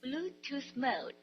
Bluetooth mode.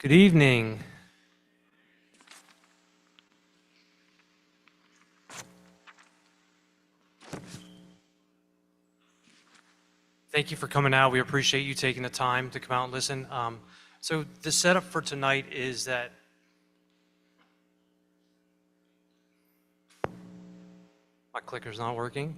Good evening. Thank you for coming out. We appreciate you taking the time to come out and listen. So the setup for tonight is that my clicker's not working.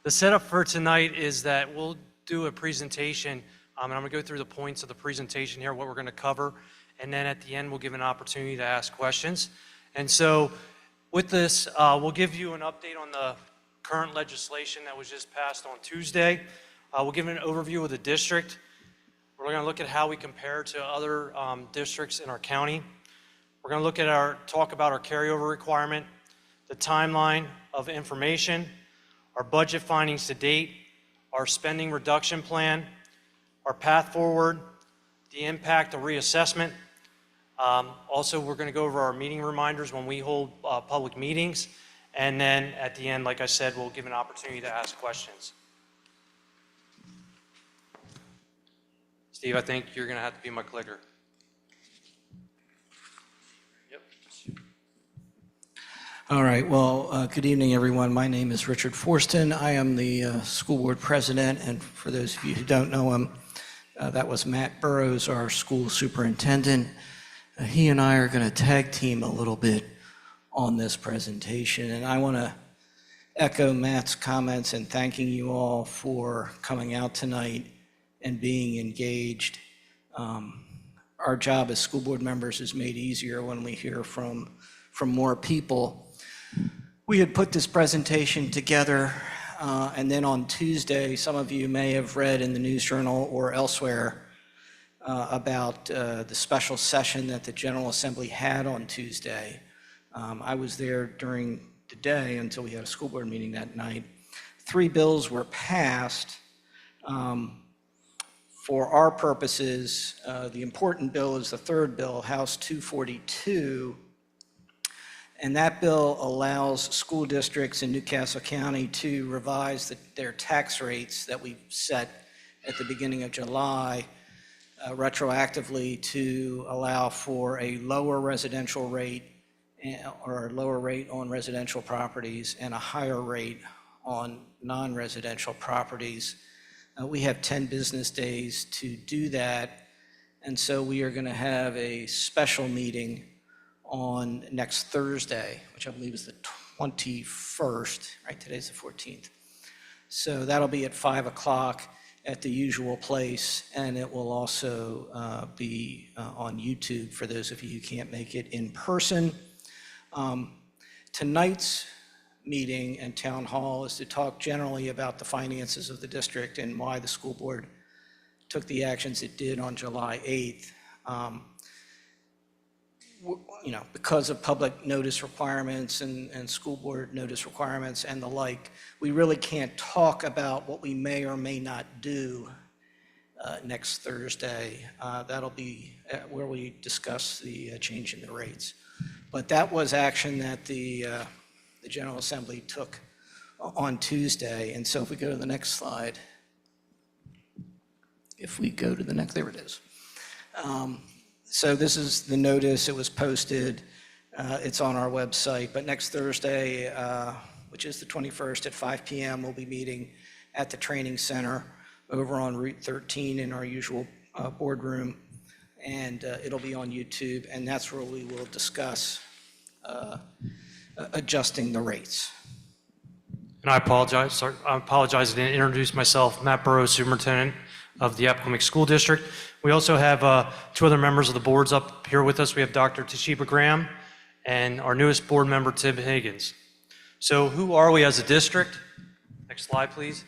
The setup for tonight is that we'll do a presentation, and I'm going to go through the points of the presentation here, what we're going to cover, and then at the end we'll give an opportunity to ask questions. And so with this, we'll give you an update on the current legislation that was just passed on Tuesday. We'll give an overview of the district. We're going to look at how we compare to other districts in our county. We're going to look at talk about our carryover requirement, the timeline of information, our budget findings to date, our spending reduction plan, our path forward, the impact of reassessment. Also, we're going to go over our meeting reminders when we hold public meetings. And then at the end, like I said, we'll give an opportunity to ask questions. Steve, I think you're going to have to be my clicker. Yep. All right. Well, good evening, everyone. My name is Richard Forston. I am the school board president. And for those of you who don't know him, that was Matt Burrows, our school superintendent. He and I are going to tag team a little bit on this presentation. And I want to echo Matt's comments and thanking you all for coming out tonight and being engaged. Our job as school board members is made easier when we hear from more people. We had put this presentation together, and then on Tuesday, some of you may have read in the News Journal or elsewhere about the special session that the General Assembly had on Tuesday. I was there during the day until we had a school board meeting that night. 3 bills were passed. For our purposes, the important bill is the third bill, House 242, and that bill allows school districts in Newcastle County to revise their tax rates that we set at the beginning of July retroactively to allow for a lower residential rate or a lower rate on residential properties and a higher rate on non-residential properties. We have 10 business days to do that, and so we are going to have a special meeting on next Thursday, which I believe is the 21st, right? Today's the 14th. So that'll be at 5 o'clock at the usual place, and it will also be on YouTube for those of you who can't make it in person. Tonight's meeting and town hall is to talk generally about the finances of the district and why the school board took the actions it did on July 8th. Because of public notice requirements and school board notice requirements and the like, we really can't talk about what we may or may not do next Thursday. That'll be where we discuss the change in the rates. But that was action that the General Assembly took on Tuesday. And so if we go to the next slide, there it is. So this is the notice. It was posted. It's on our website. But next Thursday, which is the 21st at 5 p.m., we'll be meeting at the training center over on Route 13 in our usual boardroom. And it'll be on YouTube. And that's where we will discuss adjusting the rates. And I apologize. I apologize. I didn't introduce myself. Matt Burrows, superintendent of the Appoquinimink School District. We also have 2 other members of the boards up here with us. We have Dr. Toshiba Graham and our newest board member, Tim Higgins. So who are we as a district? Next slide, please.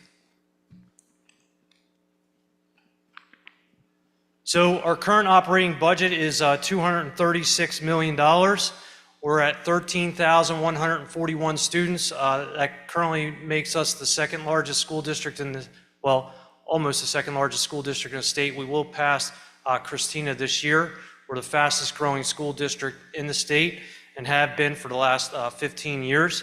So our current operating budget is $236 million. We're at 13,141 students. That currently makes us the second largest school district almost the second largest school district in the state. We will pass Christina this year. We're the fastest growing school district in the state and have been for the last 15 years.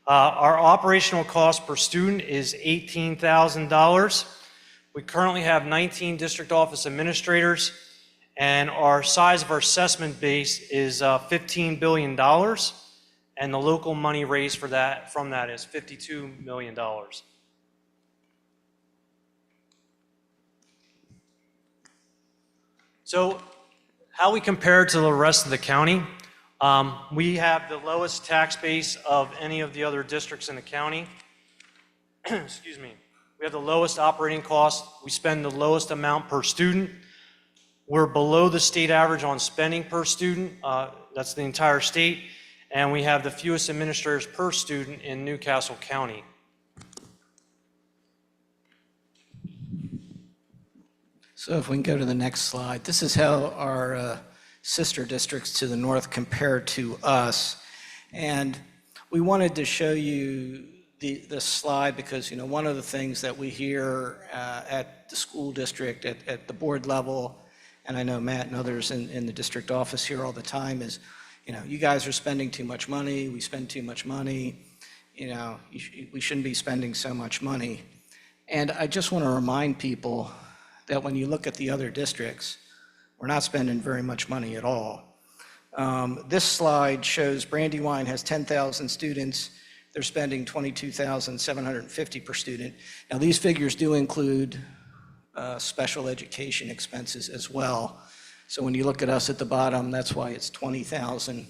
Our operational cost per student is $18,000. We currently have 19 district office administrators And our size of our assessment base is $15 billion, and the local money raised from that is $52 million. So how we compare to the rest of the county, we have the lowest tax base of any of the other districts in the county. Excuse me. We have the lowest operating costs. We spend the lowest amount per student. We're below the state average on spending per student. That's the entire state. And we have the fewest administrators per student in Newcastle County. So if we can go to the next slide, this is how our sister districts to the north compare to us. And we wanted to show you this slide because, you know, one of the things that we hear at the school district, at the board level, and I know Matt and others in the district office here all the time is, you know, you guys are spending too much money, we spend too much money, you know, we shouldn't be spending so much money. And I just want to remind people that when you look at the other districts, we're not spending very much money at all. This slide shows Brandywine has 10,000 students. They're spending $22,750 per student. Now these figures do include special education expenses as well. So when you look at us at the bottom, that's why it's 20,000,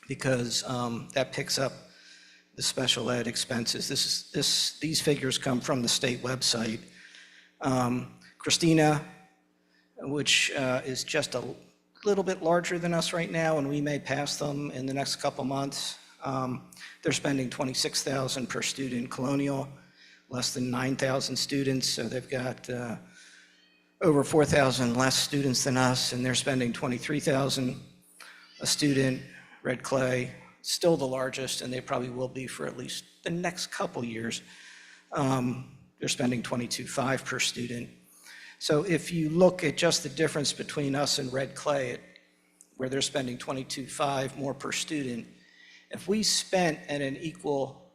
because that picks up the special ed expenses. These figures come from the state website. Christina, which is just a little bit larger than us right now, and we may pass them in the next couple months. They're spending $26,000 per student. Colonial, less than 9,000 students, so they've got over 4,000 less students than us, and they're spending $23,000 a student. Red Clay, still the largest, and they probably will be for at least the next couple years. They're spending $22,500 per student. So if you look at just the difference between us and Red Clay, where they're spending $22,500 more per student, if we spent at an equal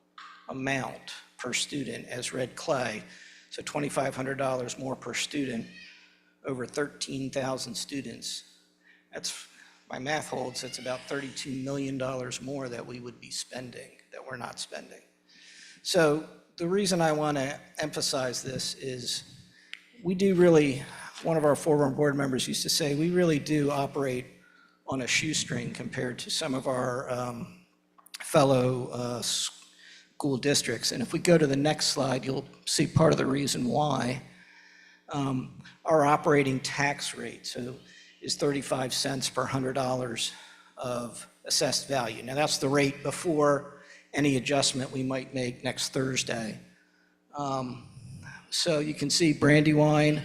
amount per student as Red Clay, so $2,500 more per student, over 13,000 students, that's, my math holds, it's about $32 million more that we would be spending, that we're not spending. So the reason I want to emphasize this is we do really, one of our former board members used to say, we really do operate on a shoestring compared to some of our fellow school districts. And if we go to the next slide, you'll see part of the reason why. Our operating tax rate is 35 cents per $100 of assessed value. Now that's the rate before any adjustment we might make next Thursday. So you can see Brandywine,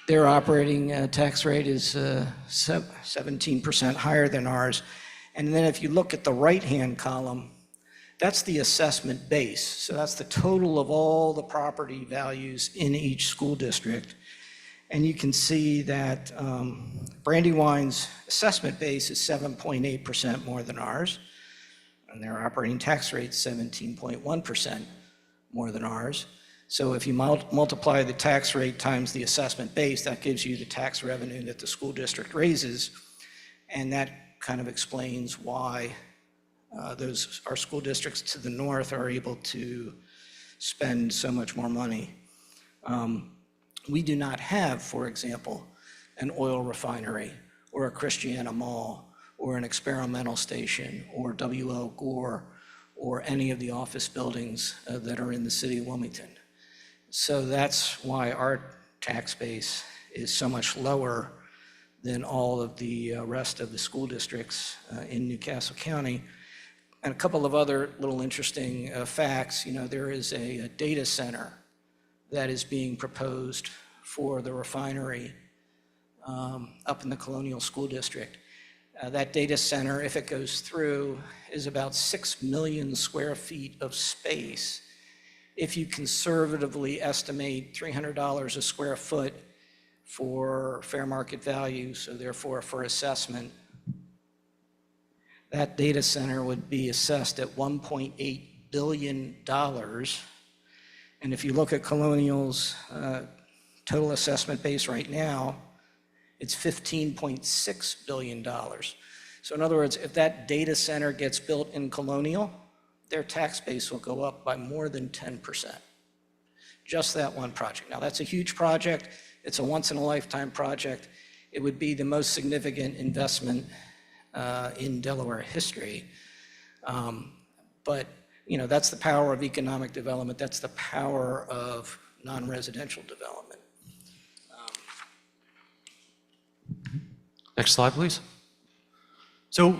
their operating tax rate is 17% higher than ours. And then if you look at the right-hand column, that's the assessment base. So that's the total of all the property values in each school district. And you can see that Brandywine's assessment base is 7.8% more than ours, and their operating tax rate is 17.1% more than ours. So if you multiply the tax rate times the assessment base, that gives you the tax revenue that the school district raises, and that kind of explains why our school districts to the north are able to spend so much more money. We do not have, for example, an oil refinery or a Christiana Mall or an experimental station or W.L. Gore or any of the office buildings that are in the city of Wilmington. So that's why our tax base is so much lower than all of the rest of the school districts in Newcastle County. And a couple of other little interesting facts, you know, there is a data center that is being proposed for the refinery up in the Colonial School District. That data center, if it goes through, is about 6 million square feet of space. If you conservatively estimate $300 a square foot for fair market value, so therefore for assessment, that data center would be assessed at $1.8 billion. And if you look at Colonial's total assessment base right now, It's $15.6 billion. So in other words, if that data center gets built in Colonial, their tax base will go up by more than 10%. Just that one project. Now, that's a huge project. It's a once-in-a-lifetime project. It would be the most significant investment in Delaware history. But, you know, that's the power of economic development. That's the power of non-residential development. Next slide, please. So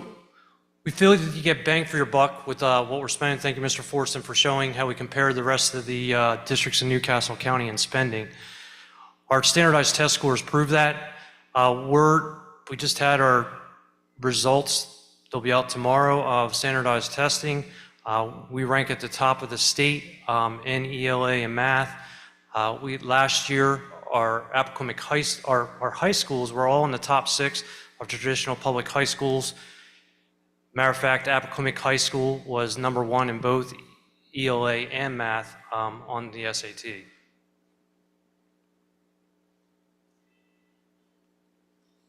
we feel that you get bang for your buck with what we're spending. Thank you, Mr. Forston, for showing how we compare the rest of the districts in Newcastle County in spending. Our standardized test scores prove that. We just had our results. They'll be out tomorrow of standardized testing. We rank at the top of the state in ELA and math. Last year, our Appoquinimink our high schools were all in the top 6 of traditional public high schools. Matter of fact, Appoquinimink High School was #1 in both ELA and math on the SAT.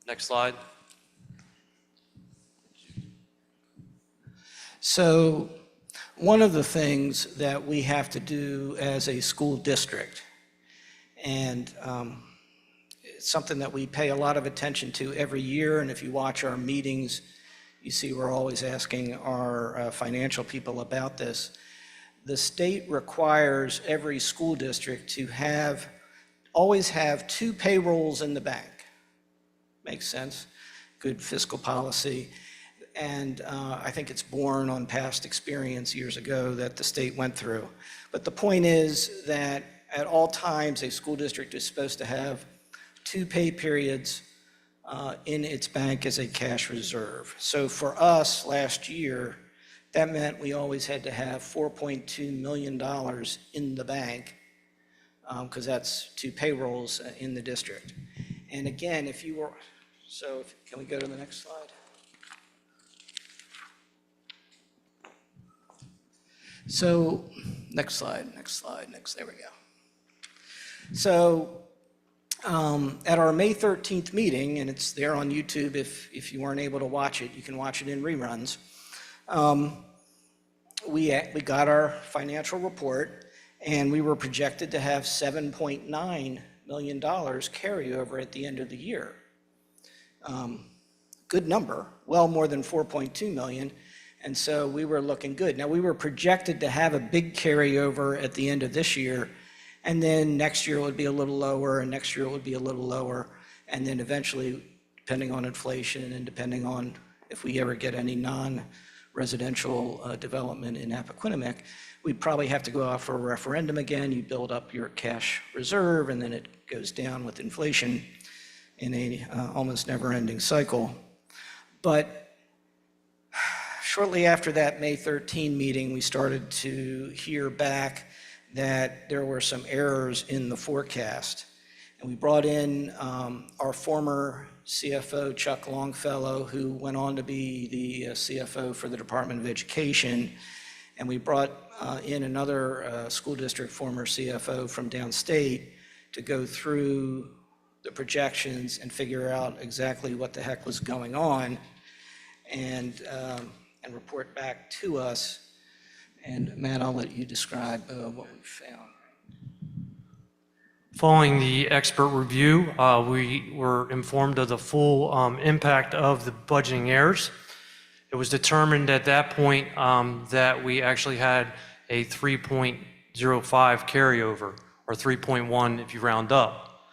Next slide. So one of the things that we have to do as a school district, and it's something that we pay a lot of attention to every year, and if you watch our meetings, you see we're always asking our financial people about this. The state requires every school district to always have 2 payrolls in the bank. Makes sense? Good fiscal policy. And I think it's born on past experience years ago that the state went through. But the point is that at all times, a school district is supposed to have 2 pay periods in its bank as a cash reserve. So for us last year, that meant we always had to have $4.2 million in the bank because that's 2 payrolls in the district. And again, can we go to the next slide? So, there we go. So, at our May 13th meeting, and it's there on YouTube if you weren't able to watch it, you can watch it in reruns. We got our financial report, and we were projected to have $7.9 million carryover at the end of the year. Good number, well more than 4.2 million, and so we were looking good. Now, we were projected to have a big carryover at the end of this year, and then next year it would be a little lower, and next year it would be a little lower, and then eventually, depending on inflation and depending on if we ever get any non-residential development in Appoquinimink, we'd probably have to go out for a referendum again. You build up your cash reserve, and then it goes down with inflation in a almost never-ending cycle. But shortly after that May 13 meeting, we started to hear back that there were some errors in the forecast. And we brought in our former CFO, Chuck Longfellow, who went on to be the CFO for the Department of Education. And we brought in another school district former CFO from downstate to go through the projections and figure out exactly what the heck was going on and report back to us. And Matt, I'll let you describe what we found. Following the expert review, we were informed of the full impact of the budgeting errors. It was determined at that point that we actually had a 3.05 carryover, or 3.1 if you round up.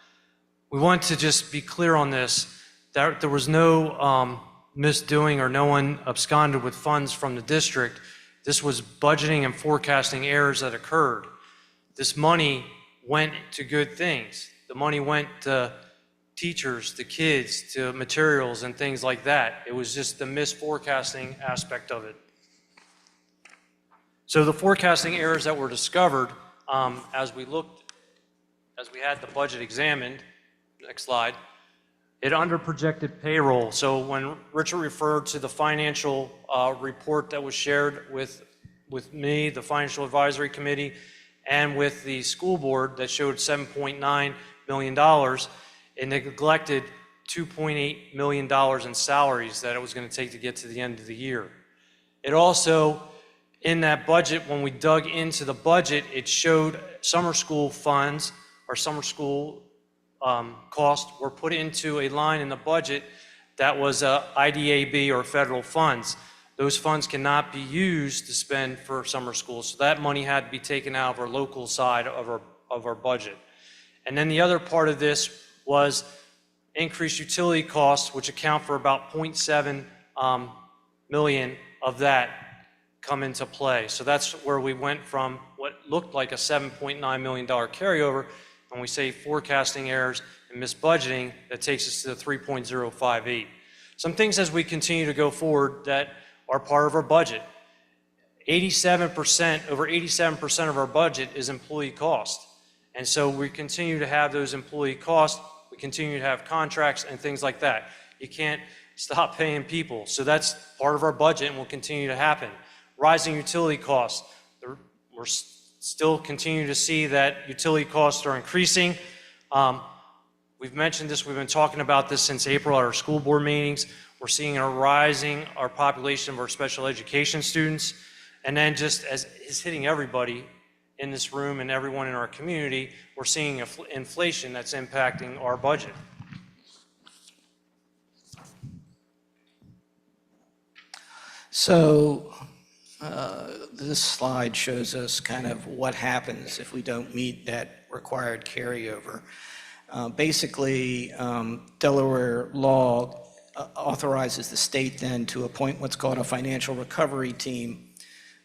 We want to just be clear on this, that there was no misdoing or no one absconded with funds from the district. This was budgeting and forecasting errors that occurred. This money went to good things. The money went to teachers, to kids, to materials and things like that. It was just the misforecasting aspect of it. So the forecasting errors that were discovered as we had the budget examined, next slide, it underprojected payroll. So when Richard referred to the financial report that was shared with me, the Financial Advisory Committee, and with the school board that showed $7.9 million, it neglected $2.8 million in salaries that it was going to take to get to the end of the year. It also, in that budget, when we dug into the budget, it showed summer school funds or summer school costs were put into a line in the budget that was IDAB or federal funds. Those funds cannot be used to spend for summer school, so that money had to be taken out of our local side of our budget. And then the other part of this was increased utility costs, which account for about 0.7 million of that come into play. So that's where we went from what looked like a $7.9 million carryover. When we say forecasting errors and misbudgeting, that takes us to the 3.058. Some things as we continue to go forward that are part of our budget. 87%, over 87% of our budget is employee cost. And so we continue to have those employee costs, we continue to have contracts and things like that. You can't stop paying people. So that's part of our budget and will continue to happen. Rising utility costs. We're still continue to see that utility costs are increasing. We've mentioned this, we've been talking about this since April at our school board meetings. We're seeing our population of our special education students. And then just as is hitting everybody in this room and everyone in our community, we're seeing inflation that's impacting our budget. So this slide shows us kind of what happens if we don't meet that required carryover. Basically, Delaware law authorizes the state then to appoint what's called a financial recovery team,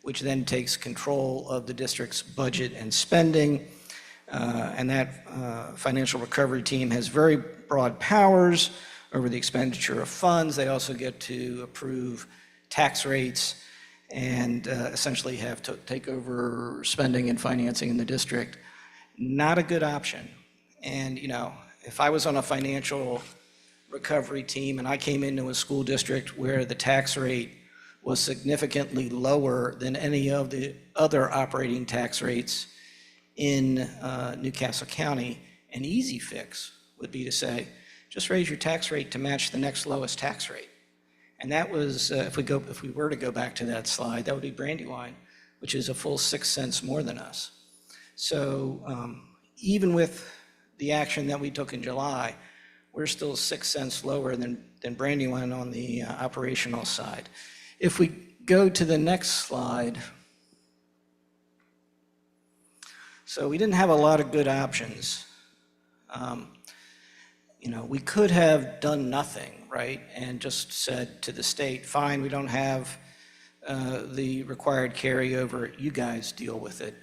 which then takes control of the district's budget and spending. And that financial recovery team has very broad powers over the expenditure of funds. They also get to approve tax rates and essentially have to take over spending and financing in the district. Not a good option. And, you know, if I was on a financial recovery team and I came into a school district where the tax rate was significantly lower than any of the other operating tax rates in Newcastle County, an easy fix would be to say, just raise your tax rate to match the next lowest tax rate. And that was, if we were to go back to that slide, that would be Brandywine, which is a full 6 cents more than us. So even with the action that we took in July, we're still 6 cents lower than Brandywine on the operational side. If we go to the next slide, so we didn't have a lot of good options. You know, we could have done nothing, right, and just said to the state, fine, we don't have the required carryover, you guys deal with it.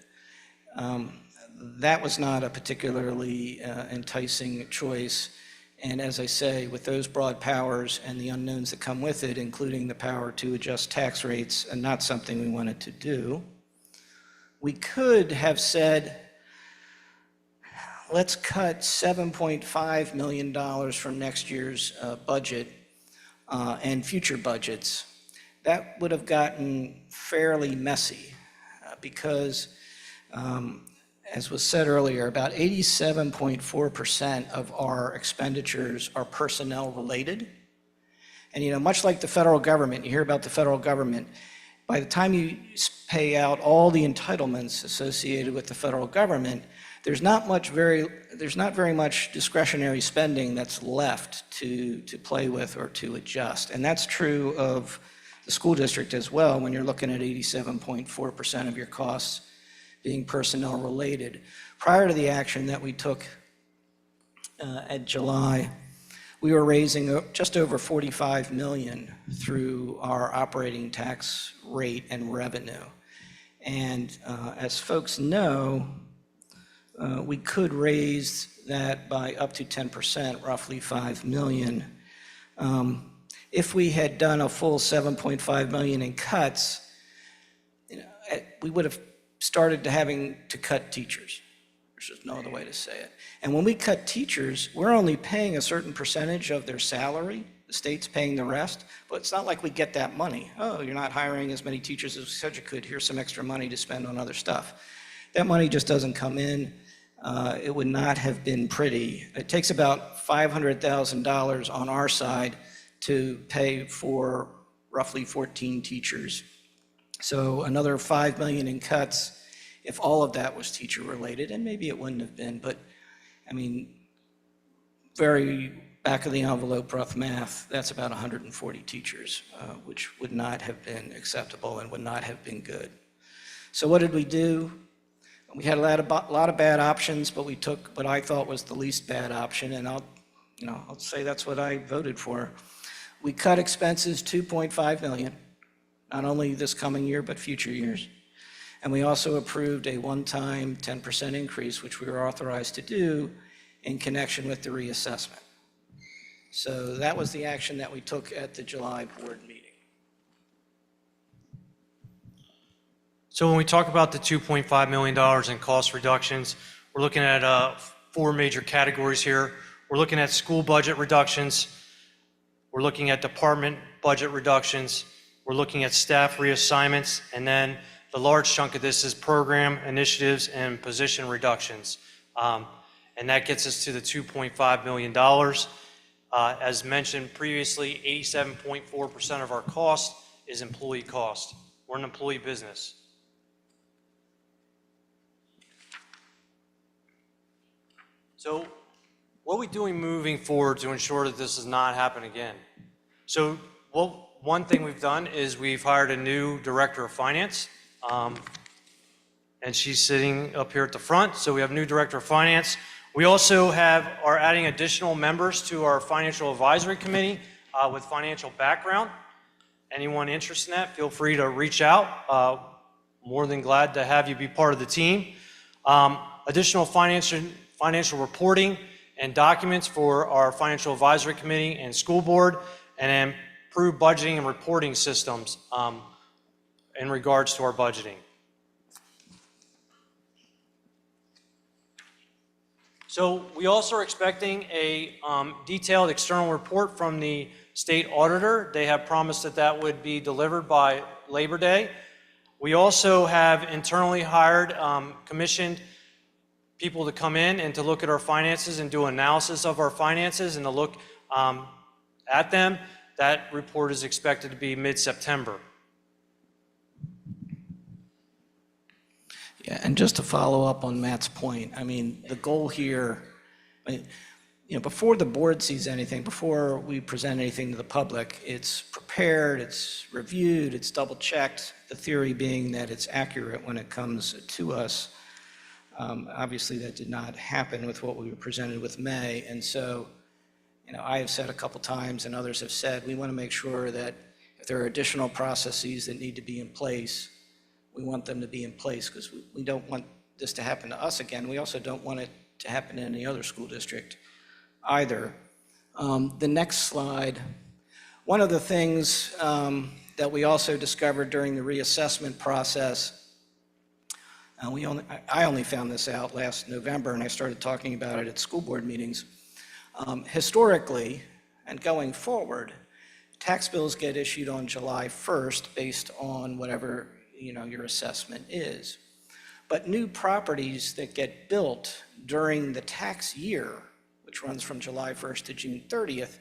That was not a particularly enticing choice. And as I say, with those broad powers and the unknowns that come with it, including the power to adjust tax rates, and not something we wanted to do, we could have said, let's cut $7.5 million from next year's budget and future budgets. That would have gotten fairly messy because, as was said earlier, about 87.4% of our expenditures are personnel related. And, you know, much like the federal government, you hear about the federal government, by the time you pay out all the entitlements associated with the federal government, there's not very much discretionary spending that's left to play with or to adjust. And that's true of the school district as well when you're looking at 87.4% of your costs being personnel related. Prior to the action that we took at July, we were raising just over $45 million through our operating tax rate and revenue. And as folks know, we could raise that by up to 10%, roughly $5 million. If we had done a full $7.5 million in cuts, you know, we would have started to having to cut teachers. There's just no other way to say it. And when we cut teachers, we're only paying a certain percentage of their salary. The state's paying the rest, but it's not like we get that money. Oh, you're not hiring as many teachers as we said you could. Here's some extra money to spend on other stuff. That money just doesn't come in. it would not have been pretty. It takes about $500,000 on our side to pay for roughly 14 teachers. So another $5 million in cuts, if all of that was teacher related, and maybe it wouldn't have been, but I mean, very back of the envelope rough math, that's about 140 teachers, which would not have been acceptable and would not have been good. So what did we do? We had a lot of bad options, but we took what I thought was the least bad option, and I'll say that's what I voted for. We cut expenses $2.5 million, not only this coming year, but future years. And we also approved a one-time 10% increase, which we were authorized to do in connection with the reassessment. So that was the action that we took at the July board meeting. So when we talk about the $2.5 million in cost reductions, we're looking at 4 major categories here. We're looking at school budget reductions. We're looking at department budget reductions. We're looking at staff reassignments. And then the large chunk of this is program initiatives and position reductions. And that gets us to the $2.5 million. As mentioned previously, 87.4% of our cost is employee cost. We're an employee business. So what are we doing moving forward to ensure that this does not happen again? So one thing we've done is we've hired a new director of finance, and she's sitting up here at the front. So we have a new director of finance. We also are adding additional members to our financial advisory committee with financial background. Anyone interested in that, feel free to reach out. More than glad to have you be part of the team. Additional financial reporting and documents for our financial advisory committee and school board, and then improved budgeting and reporting systems in regards to our budgeting. So we also are expecting a detailed external report from the state auditor. They have promised that that would be delivered by Labor Day. We also have internally hired, commissioned people to come in and to look at our finances and do analysis of our finances and to look at them. That report is expected to be mid-September. Yeah, and just to follow up on Matt's point, I mean, the goal here, before the board sees anything, before we present anything to the public, it's prepared, it's reviewed, it's double-checked, the theory being that it's accurate when it comes to us. Obviously, that did not happen with what we were presented with May, and so, I have said a couple times, and others have said, we want to make sure that if there are additional processes that need to be in place, we want them to be in place because we don't want this to happen to us again. We also don't want it to happen in any other school district either. The next slide. One of the things that we also discovered during the reassessment process, I only found this out last November, and I started talking about it at school board meetings. Historically, and going forward, tax bills get issued on July 1st based on whatever your assessment is. But new properties that get built during the tax year, which runs from July 1st to June 30th,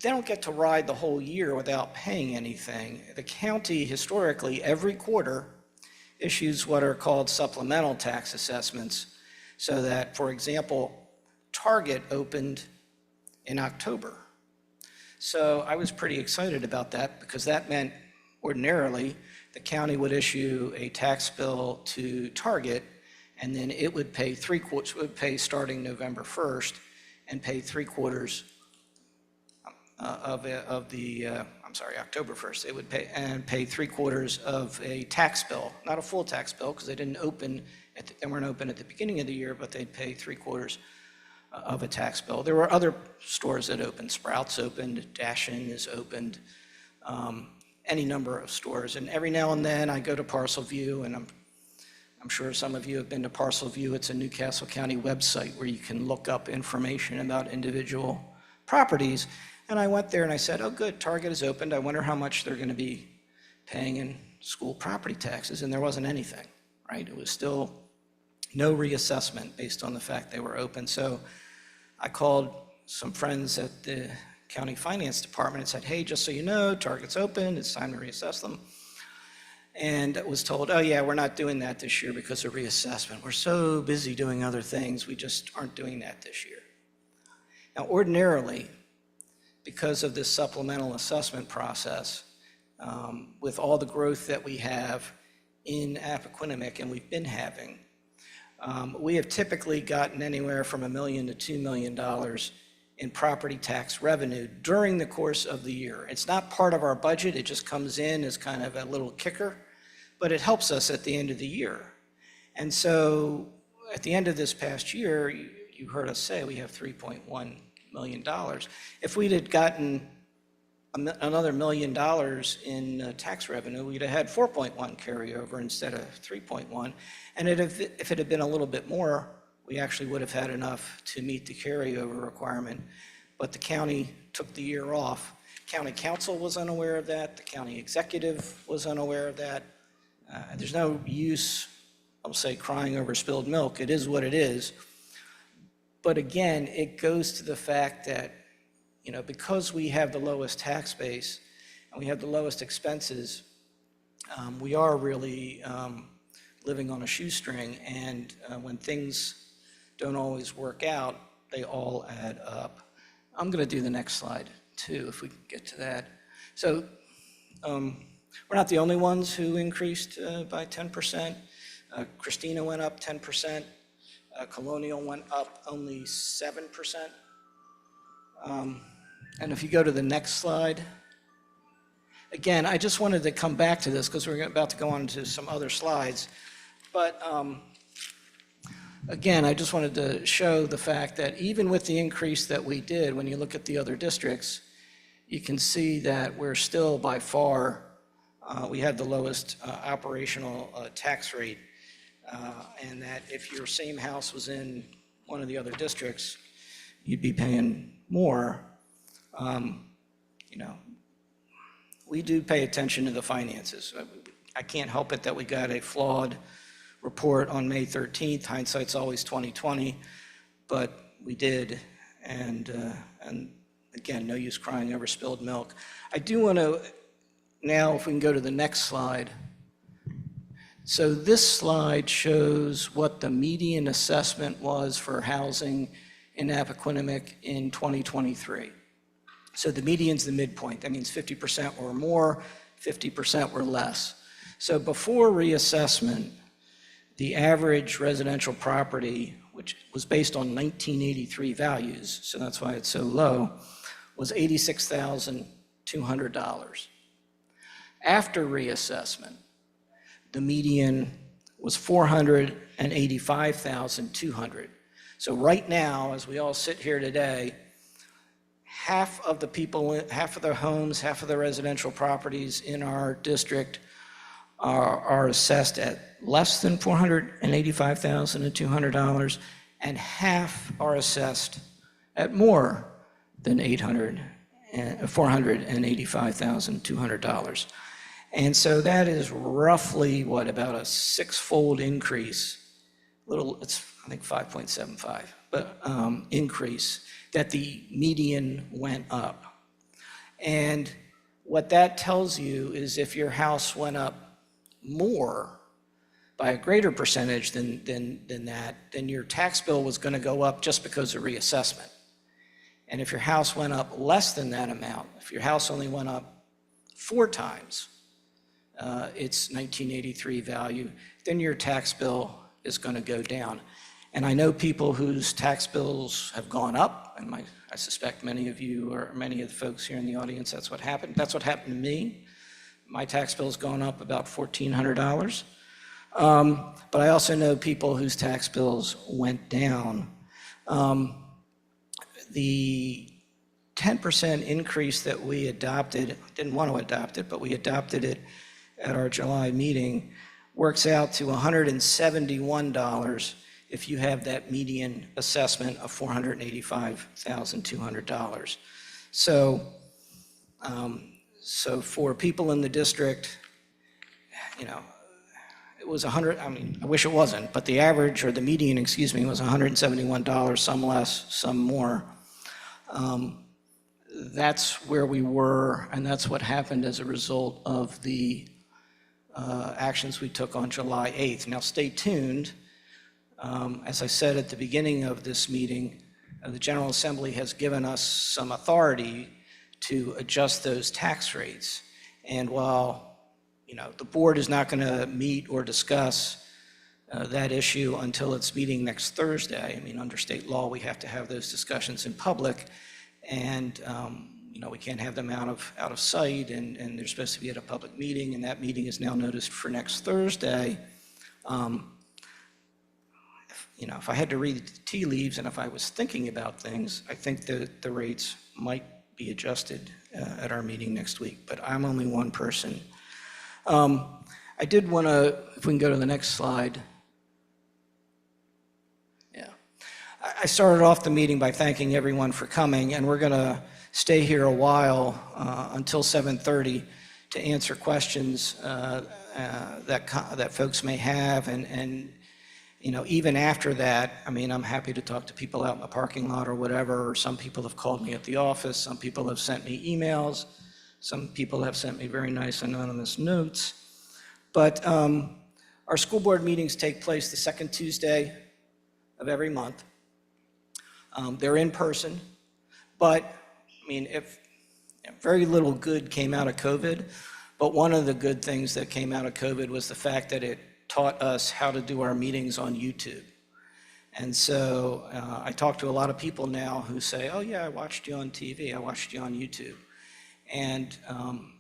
they don't get to ride the whole year without paying anything. The county historically every quarter issues what are called supplemental tax assessments, so that, for example, Target opened in October. So I was pretty excited about that because that meant ordinarily the county would issue a tax bill to Target, and then it would pay starting November 1st and pay 3/4 October 1st. It would pay 3/4 of a tax bill, not a full tax bill because they weren't open at the beginning of the year, but they'd pay 3/4 of a tax bill. There were other stores that opened. Sprouts opened, Dash-In is opened, any number of stores. And every now and then I go to Parcel View, and I'm sure some of you have been to Parcel View. It's a Newcastle County website where you can look up information about individual properties. And I went there and I said, oh good, Target is opened. I wonder how much they're going to be paying in school property taxes. And there wasn't anything, right? It was still no reassessment based on the fact they were open. So I called some friends at the county finance department and said, hey, just so you know, Target's open, it's time to reassess them. And was told, oh yeah, we're not doing that this year because of reassessment. We're so busy doing other things, we just aren't doing that this year. Now ordinarily, because of this supplemental assessment process, with all the growth that we have in Appoquinimink and we've been having, we have typically gotten anywhere from $1 million to $2 million in property tax revenue during the course of the year. It's not part of our budget, it just comes in as kind of a little kicker, but it helps us at the end of the year. And so at the end of this past year, you heard us say we have $3.1 million. If we'd had gotten another $1 million in tax revenue, we'd have had 4.1 carryover instead of 3.1. And if it had been a little bit more, we actually would have had enough to meet the carryover requirement. But the county took the year off. County council was unaware of that. The county executive was unaware of that. There's no use, I'll say, crying over spilled milk. It is what it is. But again, it goes to the fact that, you know, because we have the lowest tax base and we have the lowest expenses, we are really living on a shoestring. And when things don't always work out, they all add up. I'm going to do the next slide too, if we can get to that. So we're not the only ones who increased by 10%. Christina went up 10%. Colonial went up only 7%. And if you go to the next slide, again, I just wanted to come back to this because we're about to go on to some other slides. But again, I just wanted to show the fact that even with the increase that we did, when you look at the other districts, you can see that we're still by far, we had the lowest operational tax rate. And that if your same house was in one of the other districts, you'd be paying more. You know, we do pay attention to the finances. I can't help it that we got a flawed report on May 13th. Hindsight's always 20/20, but we did. And again, no use crying over spilled milk. I do want to, now if we can go to the next slide. So this slide shows what the median assessment was for housing in Appoquinimink in 2023. So the median's the midpoint. That means 50% or more, 50% or less. So before reassessment, the average residential property, which was based on 1983 values, so that's why it's so low, was $86,200. After reassessment, the median was $485,200. So right now, as we all sit here today, half of the people, half of the homes, half of the residential properties in our district are assessed at less than $485,200, and half are assessed at more than $485,200. And so that is roughly, what, about a six-fold increase, it's I think 5.75, but increase, that the median went up. And what that tells you is if your house went up more, by a greater percentage than that, then your tax bill was going to go up just because of reassessment. And if your house went up less than that amount, if your house only went up 4 times its 1983 value, then your tax bill is going to go down. And I know people whose tax bills have gone up, and I suspect many of you or many of the folks here in the audience, that's what happened. That's what happened to me. My tax bill's gone up about $1,400. But I also know people whose tax bills went down. The 10% increase that we adopted, didn't want to adopt it, but we adopted it at our July meeting, works out to $171 if you have that median assessment of $485,200. So for people in the district, you know, it was 100, I mean, I wish it wasn't, but the average, or the median, excuse me, was $171, some less, some more. That's where we were, and that's what happened as a result of the actions we took on July 8th. Now, stay tuned. As I said at the beginning of this meeting, the General Assembly has given us some authority to adjust those tax rates. And while the board is not going to meet or discuss that issue until its meeting next Thursday. I mean, under state law, we have to have those discussions in public, and we can't have them out of sight, and they're supposed to be at a public meeting, and that meeting is now noticed for next Thursday. If I had to read the tea leaves and if I was thinking about things, I think that the rates might be adjusted at our meeting next week, but I'm only one person. I did want to, if we can go to the next slide. Yeah. I started off the meeting by thanking everyone for coming, and we're going to stay here a while until 7:30 to answer questions that folks may have, and even after that, I mean, I'm happy to talk to people out in the parking lot or whatever, or some people have called me at the office, some people have sent me emails, some people have sent me very nice anonymous notes. But our school board meetings take place the second Tuesday of every month. They're in person, but I mean, very little good came out of COVID, but one of the good things that came out of COVID was the fact that it taught us how to do our meetings on YouTube. And so I talk to a lot of people now who say, oh yeah, I watched you on TV, I watched you on YouTube. And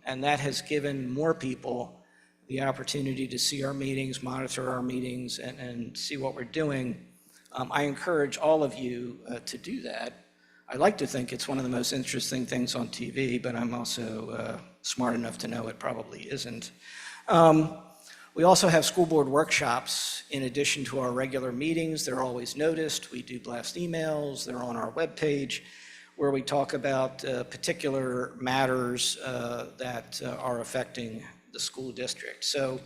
that has given more people the opportunity to see our meetings, monitor our meetings, and see what we're doing. I encourage all of you to do that. I like to think it's one of the most interesting things on TV, but I'm also smart enough to know it probably isn't. We also have school board workshops in addition to our regular meetings. They're always noticed. We do blast emails. They're on our webpage, where we talk about particular matters that are affecting the school district. So,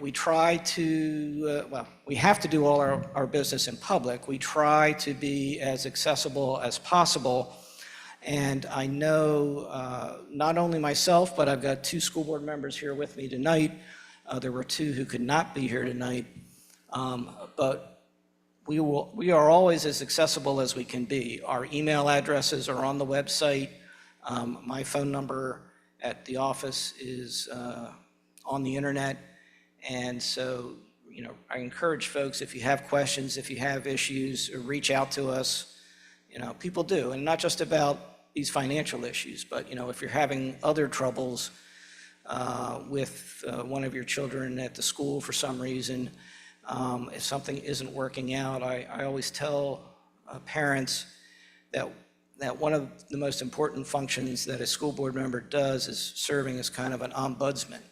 we try to, we have to do all our business in public. We try to be as accessible as possible. And I know not only myself, but I've got two school board members here with me tonight. There were two who could not be here tonight. But we are always as accessible as we can be. Our email addresses are on the website. My phone number at the office is on the internet. And so, I encourage folks, if you have questions, if you have issues, reach out to us. People do, and not just about these financial issues, but, if you're having other troubles with one of your children at the school for some reason, if something isn't working out, I always tell parents that one of the most important functions that a school board member does is serving as kind of an ombudsman.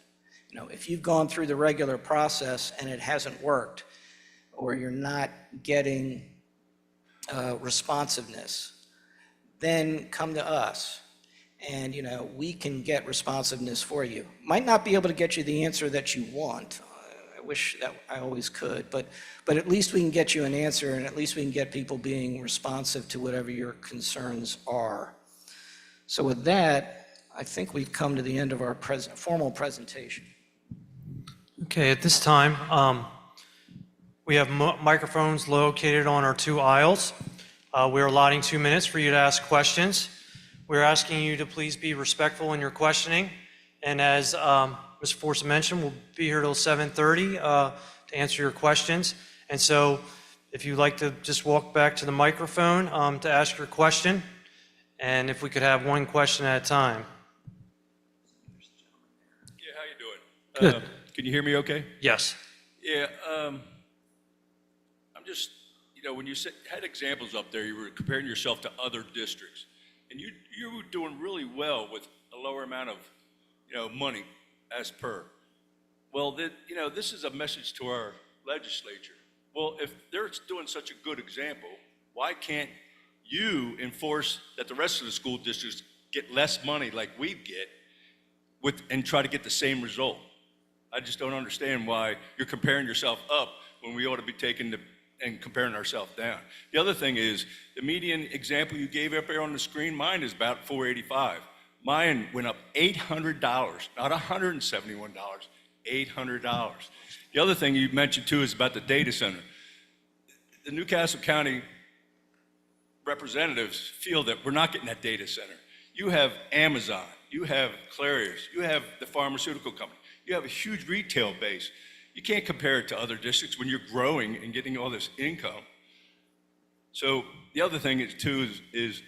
If you've gone through the regular process and it hasn't worked, or you're not getting responsiveness, then come to us. And, we can get responsiveness for you. Might not be able to get you the answer that you want. I wish that I always could, but at least we can get you an answer, and at least we can get people being responsive to whatever your concerns are. So with that, I think we've come to the end of our formal presentation. Okay, at this time, we have microphones located on our two aisles. We're allotting 2 minutes for you to ask questions. We're asking you to please be respectful in your questioning. And as Mr. Forse mentioned, we'll be here till 7:30 to answer your questions. And so if you'd like to just walk back to the microphone to ask your question, and if we could have one question at a time. Yeah, how you doing? Good. Can you hear me okay? Yes. Yeah, I'm just, when you had examples up there, you were comparing yourself to other districts. And you were doing really well with a lower amount of, money as per. Well, this is a message to our legislature. Well, if they're doing such a good example, why can't you enforce that the rest of the school districts get less money like we get and try to get the same result? I just don't understand why you're comparing yourself up when we ought to be and comparing ourselves down. The other thing is, the median example you gave up there on the screen, mine is about $485. Mine went up $800, not $171, $800. The other thing you mentioned too is about the data center. The Newcastle County representatives feel that we're not getting that data center. You have Amazon, you have Clarios, you have the pharmaceutical company, you have a huge retail base. You can't compare it to other districts when you're growing and getting all this income. So the other thing is too is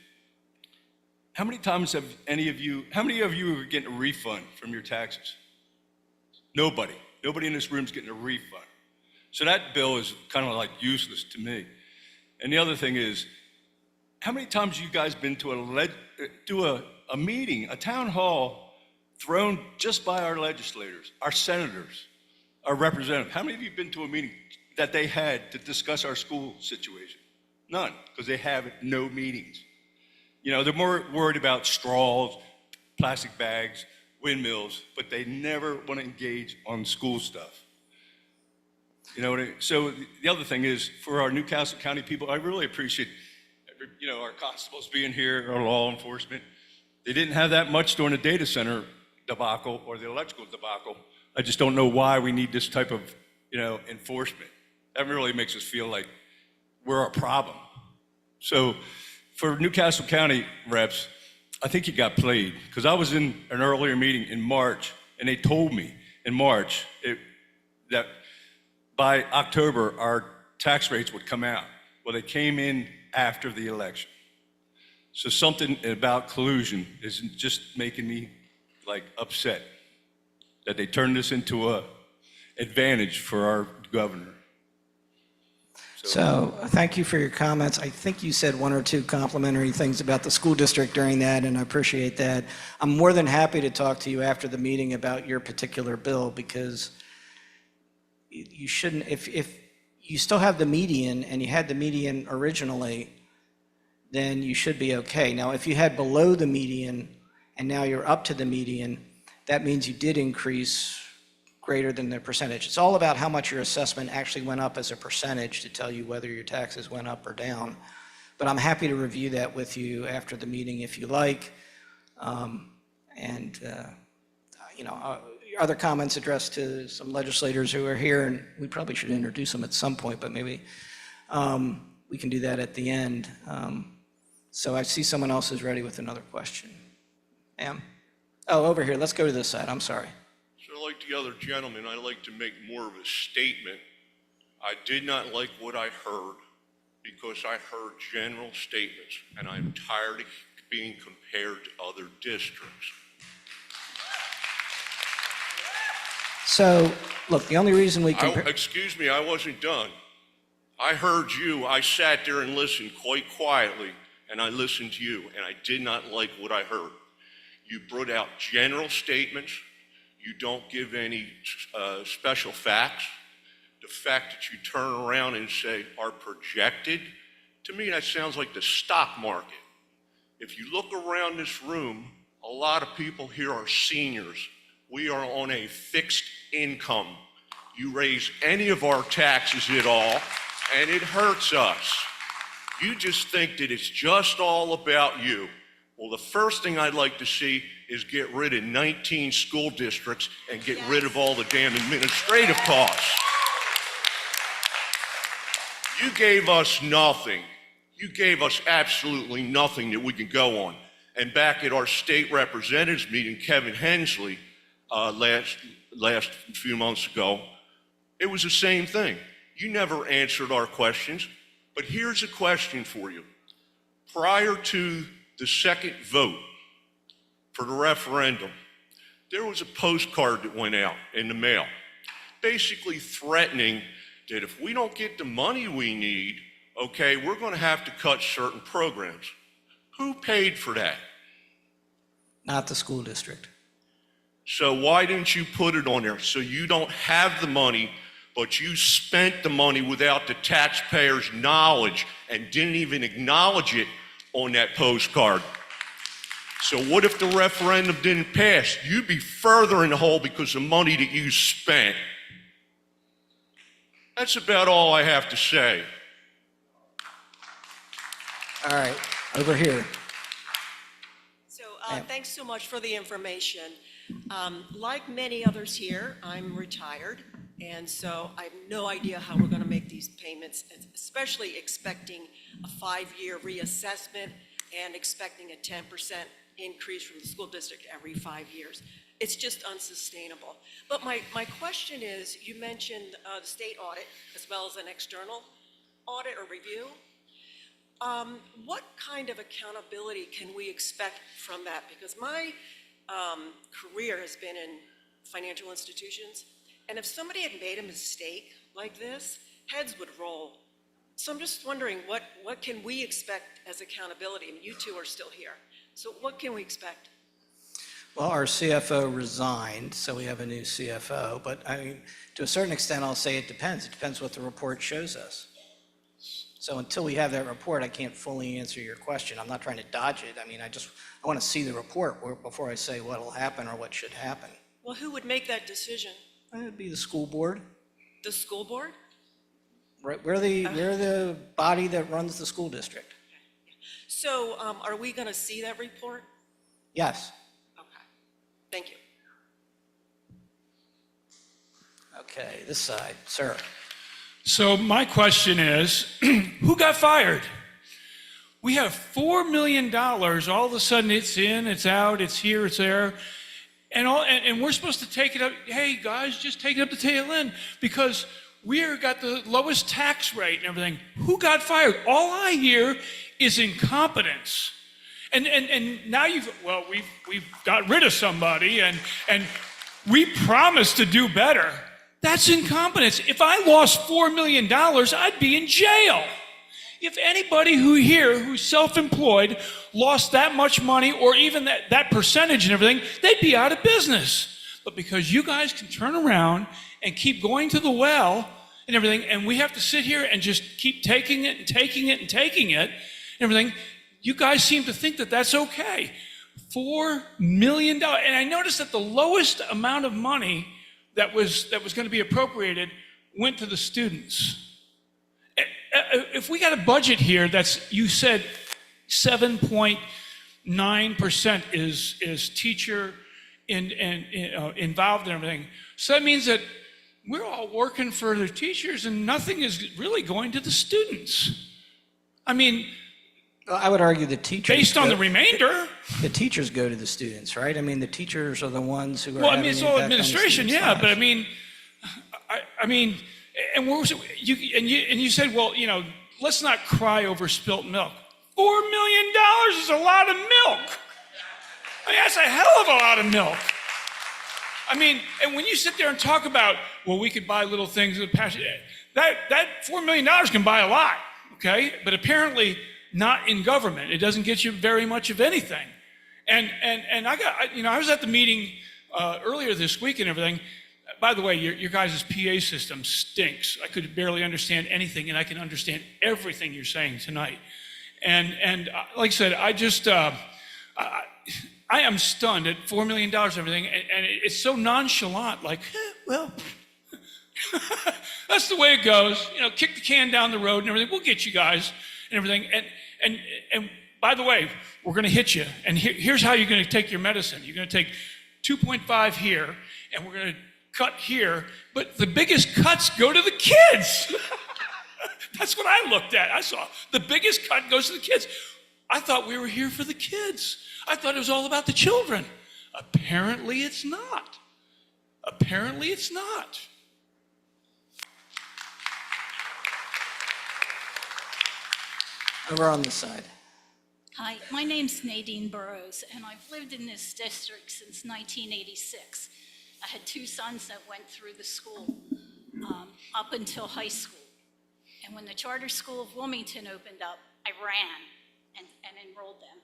how many times have how many of you are getting a refund from your taxes? Nobody. Nobody in this room is getting a refund. So that bill is kind of like useless to me. And the other thing is, how many times have you guys been to a meeting, a town hall thrown just by our legislators, our senators, our representatives? How many of you have been to a meeting that they had to discuss our school situation? None, because they have no meetings. You know, they're more worried about straws, plastic bags, windmills, but they never want to engage on school stuff. You know what I mean? So the other thing is, for our Newcastle County people, I really appreciate, you know, our constables being here, our law enforcement. They didn't have that much during the data center debacle or the electrical debacle. I just don't know why we need this type of, you know, enforcement. That really makes us feel like we're a problem. So for Newcastle County reps, I think you got played, because I was in an earlier meeting in March, and they told me in March that by October, our tax rates would come out. Well, they came in after the election. So something about collusion is just making me like upset that they turned this into a advantage for our governor. So thank you for your comments. I think you said one or two complimentary things about the school district during that, and I appreciate that. I'm more than happy to talk to you after the meeting about your particular bill, because you shouldn't, if you still have the median and you had the median originally, then you should be okay. Now, if you had below the median and now you're up to the median, that means you did increase greater than the percentage. It's all about how much your assessment actually went up as a percentage to tell you whether your taxes went up or down. But I'm happy to review that with you after the meeting if you like. You know, other comments addressed to some legislators who are here, and we probably should introduce them at some point, but maybe we can do that at the end. So I see someone else is ready with another question. Ma'am? Oh, over here. Let's go to this side. I'm sorry. So like the other gentleman, I like to make more of a statement. I did not like what I heard because I heard general statements, and I'm tired of being compared to other districts. So, look, the only reason we compare... Excuse me, I wasn't done. I heard you, I sat there and listened quite quietly, and I listened to you, and I did not like what I heard. You brought out general statements. You don't give any special facts. The fact that you turn around and say are projected, to me that sounds like the stock market. If you look around this room, a lot of people here are seniors. We are on a fixed income. You raise any of our taxes at all, and it hurts us. You just think that it's just all about you. Well, the first thing I'd like to see is get rid of 19 school districts and get rid of all the damn administrative costs. You gave us nothing. You gave us absolutely nothing that we can go on. And back at our state representatives meeting, Kevin Hensley, last few months ago, it was the same thing. You never answered our questions, but here's a question for you. Prior to the second vote for the referendum, there was a postcard that went out in the mail, basically threatening that if we don't get the money we need, okay, we're going to have to cut certain programs. Who paid for that? Not the school district. So why didn't you put it on there? So you don't have the money, but you spent the money without the taxpayers' knowledge and didn't even acknowledge it on that postcard. So what if the referendum didn't pass? You'd be further in the hole because of money that you spent. That's about all I have to say. All right, over here. So thanks so much for the information. Like many others here, I'm retired, and so I have no idea how we're going to make these payments, especially expecting a 5-year reassessment and expecting a 10% increase from the school district every 5 years. It's just unsustainable. But my question is, you mentioned the state audit as well as an external audit or review. What kind of accountability can we expect from that? Because my career has been in financial institutions, and if somebody had made a mistake like this, heads would roll. So I'm just wondering, what can we expect as accountability? And you two are still here. So what can we expect? Well, our CFO resigned, so we have a new CFO. But I mean, to a certain extent, I'll say it depends. It depends what the report shows us. So until we have that report, I can't fully answer your question. I'm not trying to dodge it. I mean, I want to see the report before I say what will happen or what should happen. Well, who would make that decision? It would be the school board. The school board? Right, we're the body that runs the school district. So are we going to see that report? Yes. Okay. Thank you. Okay, this side, sir. So my question is, who got fired? We have $4 million, all of a sudden it's in, it's out, it's here, it's there, and we're supposed to take it up, hey guys, just take it up the tail end, because we've got the lowest tax rate and everything. Who got fired? All I hear is incompetence. And now we've got rid of somebody, and we promised to do better. That's incompetence. If I lost $4 million, I'd be in jail. If anybody who's self-employed lost that much money, or even that percentage and everything, they'd be out of business. But because you guys can turn around and keep going to the well and everything, and we have to sit here and just keep taking it and taking it and taking it and everything, you guys seem to think that that's okay. $4 million. And I noticed that the lowest amount of money that was going to be appropriated went to the students. If we got a budget here that's, you said 7.9% is teacher involved in everything. So that means that we're all working for the teachers and nothing is really going to the students. I mean, Well, I would argue the teachers. based on the remainder. The teachers go to the students, right? I mean, the teachers are the ones who are. Well, I having mean, it's the all impact on the administration, students' yeah, but I lives. mean, and you said, well, let's not cry over spilt milk. $4 million is a lot of milk. I mean, that's a hell of a lot of milk. I mean, and when you sit there and talk about, well, we could buy little things in the past, that $4 million can buy a lot, okay? But apparently not in government. It doesn't get you very much of anything. And I was at the meeting earlier this week and everything. By the way, your guys' PA system stinks. I could barely understand anything, and I can understand everything you're saying tonight. And like I said, I am stunned at $4 million and everything, and it's so nonchalant, like, well, that's the way it goes. Kick the can down the road and everything. We'll get you guys and everything. And by the way, we're going to hit you. And here's how you're going to take your medicine. You're going to take 2.5 here, and we're going to cut here. But the biggest cuts go to the kids. That's what I looked at. I saw the biggest cut goes to the kids. I thought we were here for the kids. I thought it was all about the children. Apparently it's not. Apparently it's not. Over on this side. Hi, my name's Nadine Burrows, and I've lived in this district since 1986. I had two sons that went through the school up until high school. And when the Charter School of Wilmington opened up, I ran and enrolled them.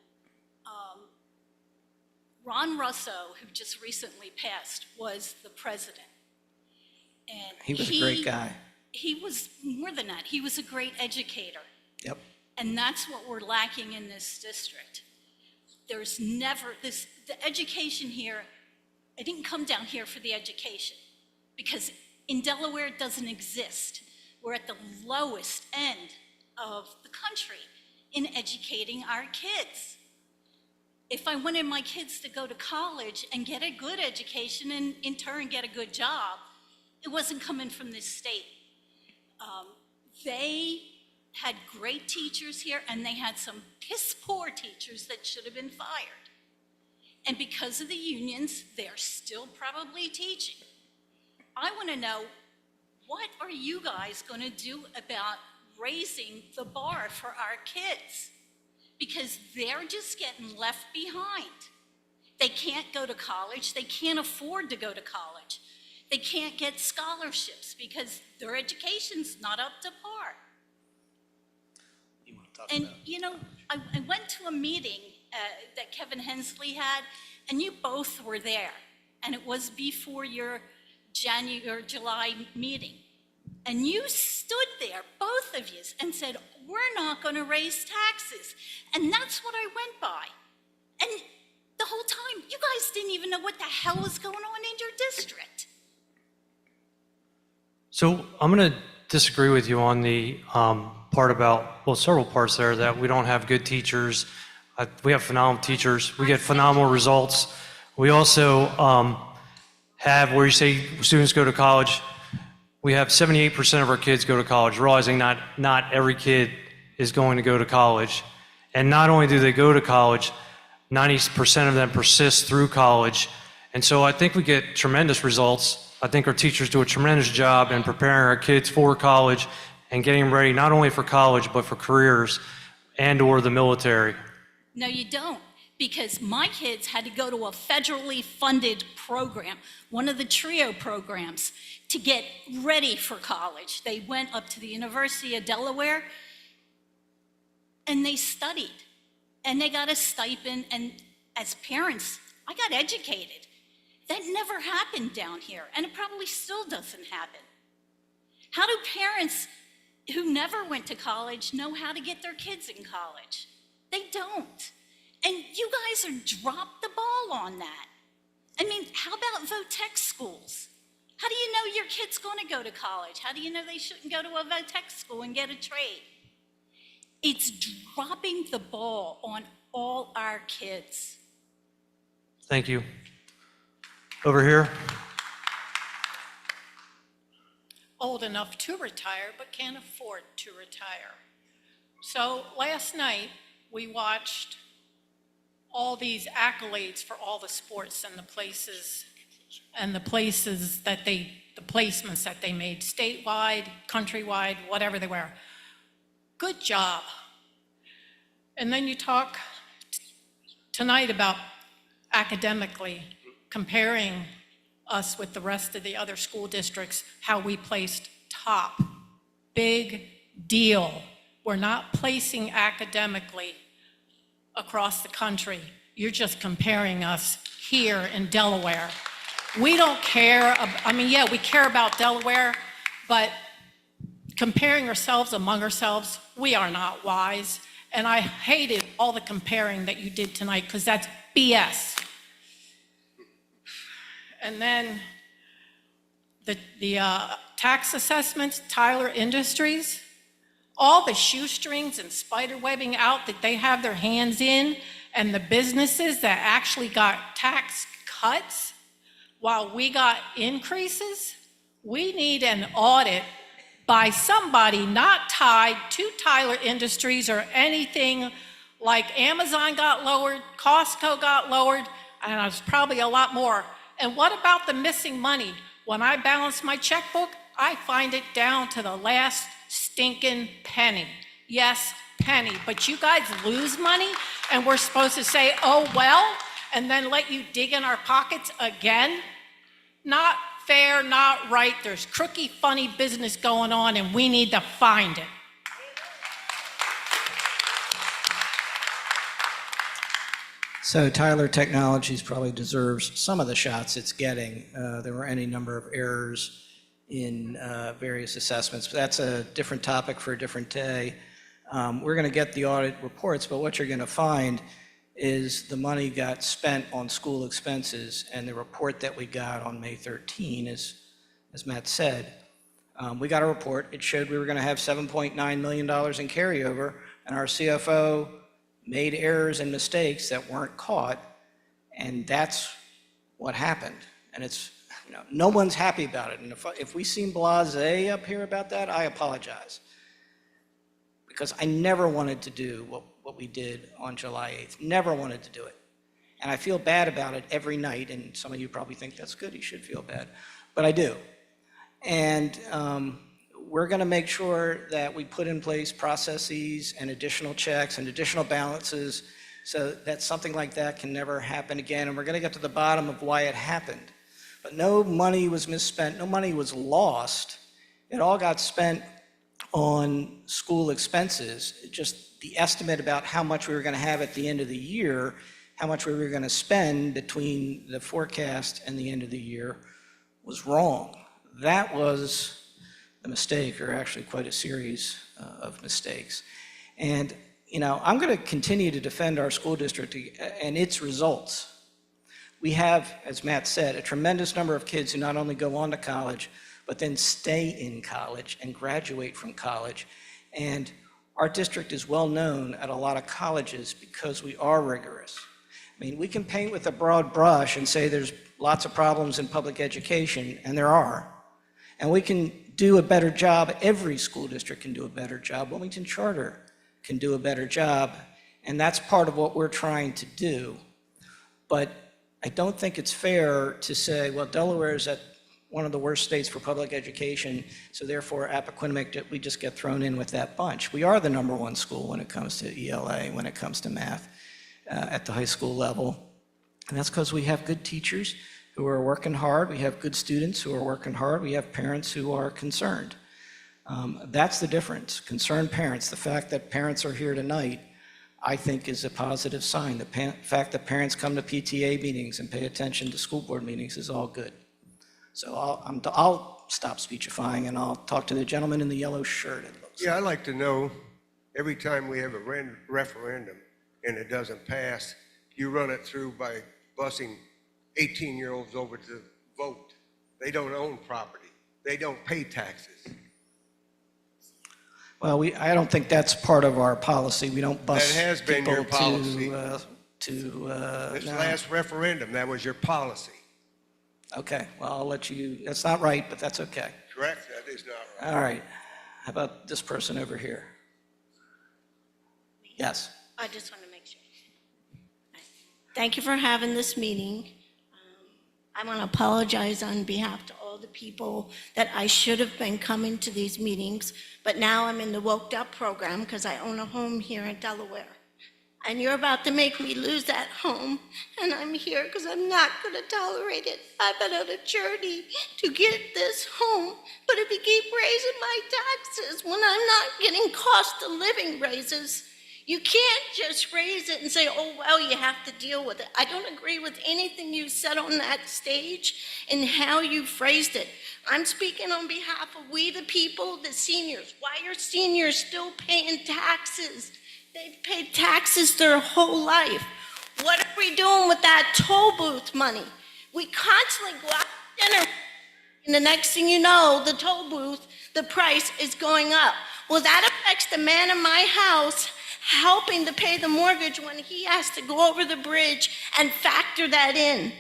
Ron Russo, who just recently passed, was the president. And He was a great guy. He was more than that. He was a great educator. Yep. And that's what we're lacking in this district. There's never this, the education here, I didn't come down here for the education because in Delaware it doesn't exist. We're at the lowest end of the country in educating our kids. If I wanted my kids to go to college and get a good education and in turn get a good job, it wasn't coming from this state. They had great teachers here and they had some piss poor teachers that should have been fired. And because of the unions, they're still probably teaching. I want to know, what are you guys going to do about raising the bar for our kids? Because they're just getting left behind. They can't go to college. They can't afford to go to college. They can't get scholarships because their education's not up to par. You want to talk And, about it? you know, I went to a meeting that Kevin Hensley had, and you both were there. And it was before your July meeting. And you stood there, both of you, and said, we're not going to raise taxes. And that's what I went by. And the whole time, you guys didn't even know what the hell was going on in your district. So I'm going to disagree with you on the part about, well, several parts there, that we don't have good teachers. We have phenomenal teachers. We get phenomenal results. We also have, where you say students go to college, we have 78% of our kids go to college, realizing not every kid is going to go to college. And not only do they go to college, 90% of them persist through college. And so I think we get tremendous results. I think our teachers do a tremendous job in preparing our kids for college and getting them ready not only for college, but for careers and or the military. No, you don't, because my kids had to go to a federally funded program, one of the TRIO programs, to get ready for college. They went up to the University of Delaware and they studied and they got a stipend. And as parents, I got educated. That never happened down here, and it probably still doesn't happen. How do parents who never went to college know how to get their kids in college? They don't. And you guys are dropped the ball on that. I mean, how about VOTEC schools? How do you know your kid's going to go to college? How do you know they shouldn't go to a VOTEC school and get a trade? It's dropping the ball on all our kids. Thank you. Over here. Old enough to retire, but can't afford to retire. So last night, we watched all these accolades for all the sports and the places that the placements that they made, statewide, countrywide, whatever they were. Good job. And then you talk tonight about academically comparing us with the rest of the other school districts, how we placed top. Big deal. We're not placing academically across the country. You're just comparing us here in Delaware. We don't care, yeah, we care about Delaware, but comparing ourselves among ourselves, we are not wise. And I hated all the comparing that you did tonight, because that's BS. And then the tax assessments, Tyler Industries, all the shoestrings and spider webbing out that they have their hands in, and the businesses that actually got tax cuts while we got increases, we need an audit by somebody not tied to Tyler Industries or anything like Amazon got lowered, Costco got lowered, and there's probably a lot more. And what about the missing money? When I balance my checkbook, I find it down to the last stinking penny. Yes, penny. But you guys lose money, and we're supposed to say, oh, well, and then let you dig in our pockets again? Not fair, not right. There's crooked, funny business going on, and we need to find it. So Tyler Technologies probably deserves some of the shots it's getting. There were any number of errors in various assessments, but that's a different topic for a different day. We're going to get the audit reports, but what you're going to find is the money got spent on school expenses, and the report that we got on May 13, as Matt said, we got a report. It showed we were going to have $7.9 million in carryover, and our CFO made errors and mistakes that weren't caught, and that's what happened. And it's, no one's happy about it. And if we seem blasé up here about that, I apologize. Because I never wanted to do what we did on July 8th. Never wanted to do it. And I feel bad about it every night, and some of you probably think that's good, you should feel bad. But I do. And we're going to make sure that we put in place processes and additional checks and additional balances so that something like that can never happen again. And we're going to get to the bottom of why it happened. But no money was misspent, no money was lost. It all got spent on school expenses. Just the estimate about how much we were going to have at the end of the year, how much we were going to spend between the forecast and the end of the year was wrong. That was a mistake, or actually quite a series of mistakes. And, I'm going to continue to defend our school district and its results. We have, as Matt said, a tremendous number of kids who not only go on to college, but then stay in college and graduate from college. And our district is well known at a lot of colleges because we are rigorous. I mean, we can paint with a broad brush and say there's lots of problems in public education, and there are. And we can do a better job. Every school district can do a better job. Wilmington Charter can do a better job. And that's part of what we're trying to do. But I don't think it's fair to say, well, Delaware is at one of the worst states for public education, so therefore Appoquinimink, we just get thrown in with that bunch. We are the #1 school when it comes to ELA, when it comes to math at the high school level. And that's because we have good teachers who are working hard. We have good students who are working hard. We have parents who are concerned. That's the difference. Concerned parents. The fact that parents are here tonight, I think, is a positive sign. The fact that parents come to PTA meetings and pay attention to school board meetings is all good. So I'll stop speechifying, and I'll talk to the gentleman in the yellow shirt. Yeah, I'd like to know, every time we have a referendum and it doesn't pass, you run it through by busing 18-year-olds over to vote. They don't own property. They don't pay taxes. Well, I don't think that's part of our policy. We don't bus That has been your people policy. This no. last referendum, that was your policy. Okay, well, I'll let you, that's not right, but that's okay. Correct? That is not right. All right. How about this person over here? Yes. I just want to make sure. Thank you for having this meeting. I want to apologize on behalf to all the people that I should have been coming to these meetings, but now I'm in the Woke Up program because I own a home here in Delaware. And you're about to make me lose that home, and I'm here because I'm not going to tolerate it. I've been on a journey to get this home, but if you keep raising my taxes when I'm not getting cost of living raises, you can't just raise it and say, oh, well, you have to deal with it. I don't agree with anything you said on that stage and how you phrased it. I'm speaking on behalf of we the people, the seniors. Why are seniors still paying taxes? They've paid taxes their whole life. What are we doing with that toll booth money? We constantly go out to dinner, and the next thing you know, the toll booth, the price is going up. Well, that affects the man in my house helping to pay the mortgage when he has to go over the bridge and factor that in.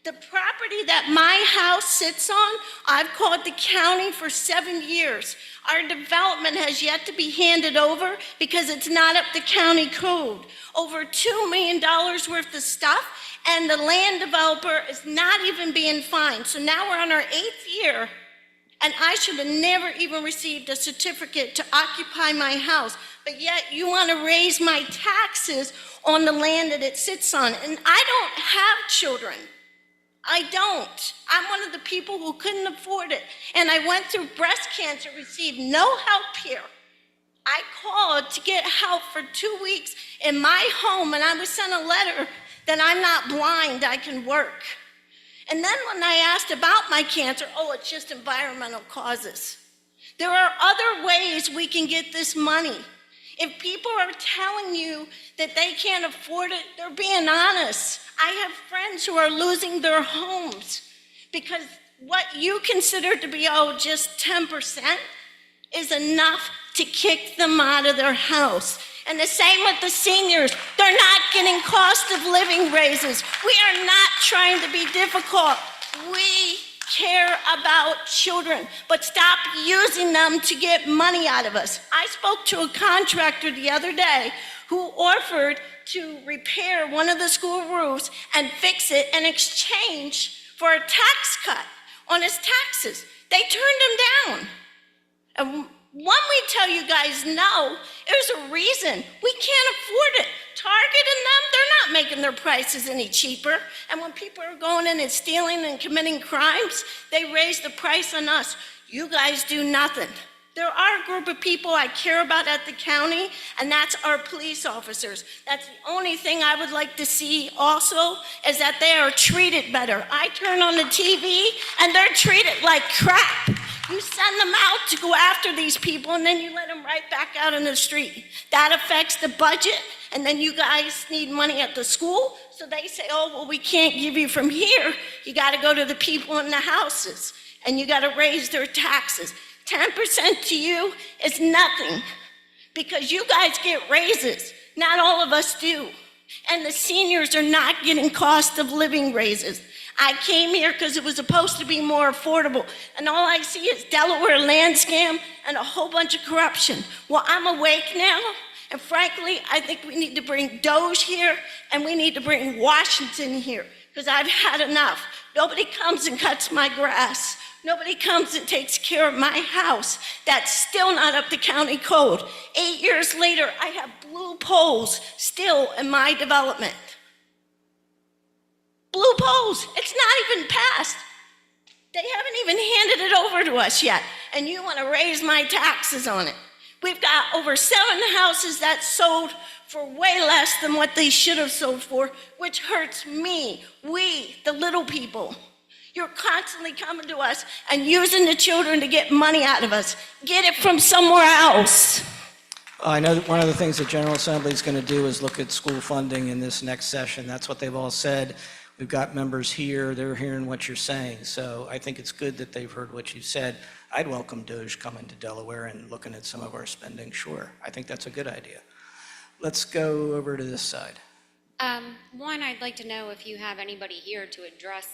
The property that my house sits on, I've called the county for 7 years. Our development has yet to be handed over because it's not up to county code. Over $2 million worth of stuff, and the land developer is not even being fined. So now we're on our 8th year, and I should have never even received a certificate to occupy my house. But yet you want to raise my taxes on the land that it sits on. And I don't have children. I don't. I'm one of the people who couldn't afford it. And I went through breast cancer, received no help here. I called to get help for 2 weeks in my home, and I was sent a letter that I'm not blind, I can work. And then when I asked about my cancer, oh, it's just environmental causes. There are other ways we can get this money. If people are telling you that they can't afford it, they're being honest. I have friends who are losing their homes because what you consider to be, just 10% is enough to kick them out of their house. And the same with the seniors. They're not getting cost of living raises. We are not trying to be difficult. We care about children, but stop using them to get money out of us. I spoke to a contractor the other day who offered to repair one of the school roofs and fix it in exchange for a tax cut on his taxes. They turned him down. And when we tell you guys no, there's a reason. We can't afford it. Target and them, they're not making their prices any cheaper. And when people are going in and stealing and committing crimes, they raise the price on us. You guys do nothing. There are a group of people I care about at the county, and that's our police officers. That's the only thing I would like to see also, is that they are treated better. I turn on the TV, and they're treated like crap. You send them out to go after these people, and then you let them right back out in the street. That affects the budget, and then you guys need money at the school, so they say, well, we can't give you from here. You got to go to the people in the houses, and you got to raise their taxes. 10% to you is nothing, because you guys get raises. Not all of us do. And the seniors are not getting cost of living raises. I came here because it was supposed to be more affordable, and all I see is Delaware land scam and a whole bunch of corruption. Well, I'm awake now, and frankly, I think we need to bring Doge here, and we need to bring Washington here, because I've had enough. Nobody comes and cuts my grass. Nobody comes and takes care of my house. That's still not up to county code. 8 years later, I have blue poles still in my development. Blue poles, it's not even passed. They haven't even handed it over to us yet, and you want to raise my taxes on it. We've got over 7 houses that sold for way less than what they should have sold for, which hurts me, we, the little people. You're constantly coming to us and using the children to get money out of us. Get it from somewhere else. I know that one of the things the General Assembly is going to do is look at school funding in this next session. That's what they've all said. We've got members here, they're hearing what you're saying. So I think it's good that they've heard what you said. I'd welcome Doge coming to Delaware and looking at some of our spending, sure. I think that's a good idea. Let's go over to this side. One, I'd like to know if you have anybody here to address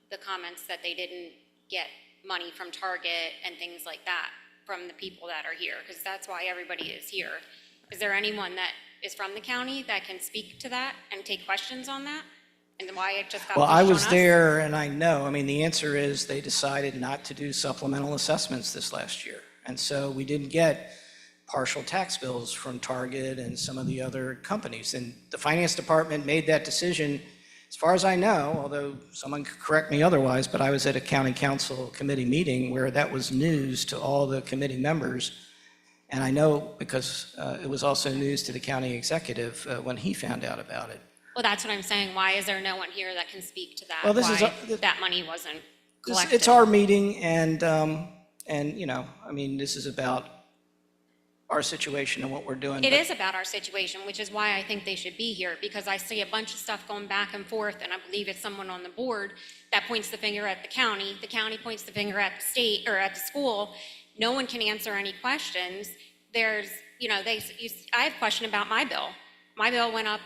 the comments that they didn't get money from Target and things like that from the people that are here, because that's why everybody is here. Is there anyone that is from the county that can speak to that and take questions on that? And why it just got Well, pushed I on was us? there, and I know, I mean, the answer is they decided not to do supplemental assessments this last year. And so we didn't get partial tax bills from Target and some of the other companies. And the finance department made that decision, as far as I know, although someone could correct me otherwise, but I was at a county council committee meeting where that was news to all the committee members. And I know because it was also news to the county executive when he found out about it. Well, that's what I'm saying. Why is there no one here that can speak to that? Well, this is Why a- that money wasn't collected? It's our meeting, and you know, I mean, this is about our situation and what we're doing. It but- is about our situation, which is why I think they should be here, because I see a bunch of stuff going back and forth, and I believe it's someone on the board that points the finger at the county points the finger at the state, or at the school. No one can answer any questions. There's, you know, I have a question about my bill. My bill went up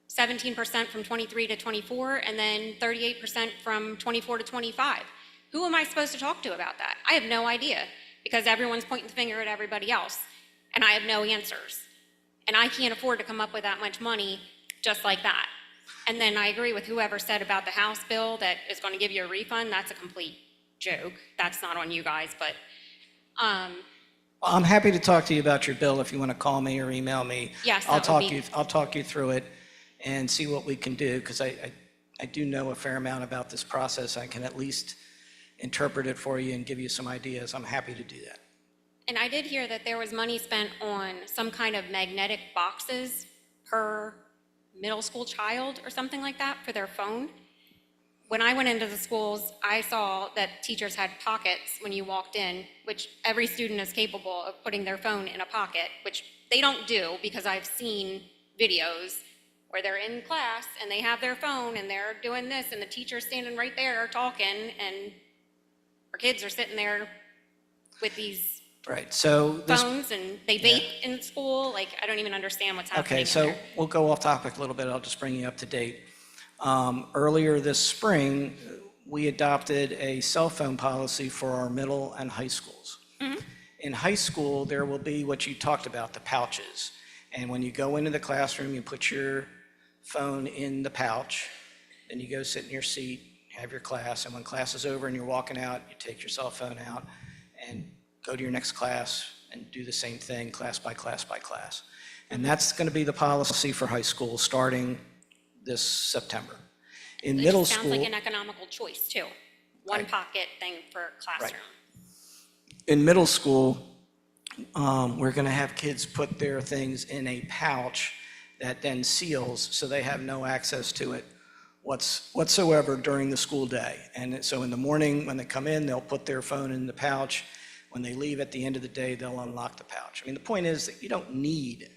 17% from 23 to 24, and then 38% from 24 to 25. Who am I supposed to talk to about that? I have no idea, because everyone's pointing the finger at everybody else, and I have no answers. And I can't afford to come up with that much money just like that. And then I agree with whoever said about the House bill that is going to give you a refund. That's a complete joke. That's not on you guys, but I'm happy to talk to you about your bill if you want to call me or email me. Yes, I'll that would be- I'll talk you through it and see what we can do, because I do know a fair amount about this process. I can at least interpret it for you and give you some ideas. I'm happy to do that. And I did hear that there was money spent on some kind of magnetic boxes per middle school child or something like that for their phone. When I went into the schools, I saw that teachers had pockets when you walked in, which every student is capable of putting their phone in a pocket, which they don't do, because I've seen videos where they're in class and they have their phone and they're doing this and the teacher's standing right there talking and our kids are sitting there with these Right, so this, phones and they vape in school. Like, I don't even understand what's happening okay, in so there. we'll go off topic a little bit. I'll just bring you up to date. Earlier this spring, we adopted a cell phone policy for our middle and high schools. In high school, there will be what you talked about, the pouches. And when you go into the classroom, you put your phone in the pouch, then you go sit in your seat, have your class, and when class is over and you're walking out, you take your cell phone out and go to your next class and do the same thing, class by class by class. And that's going to be the policy for high school starting this September. In It middle sounds school, like an economical choice too. One pocket thing for classroom. in middle school, we're going to have kids put their things in a pouch that then seals, so they have no access to it whatsoever during the school day. And so in the morning, when they come in, they'll put their phone in the pouch. When they leave at the end of the day, they'll unlock the pouch. I mean, the point is that you don't need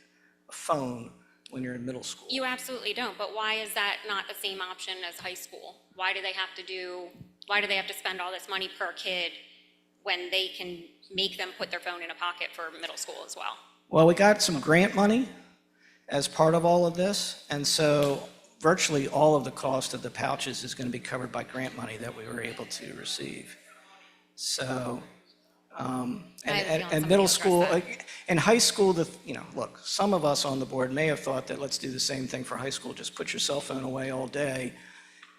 a phone when you're in middle school. You absolutely don't, but why is that not the same option as high school? Why do they have to spend all this money per kid when they can make them put their phone in a pocket for middle school as well? Well, we got some grant money as part of all of this, and so virtually all of the cost of the pouches is going to be covered by grant money that we were able to receive. So, I have a feeling and somebody middle will school, address in high school, look, some of us on the board may have thought that let's do the same thing for high school, just put your cell phone away all day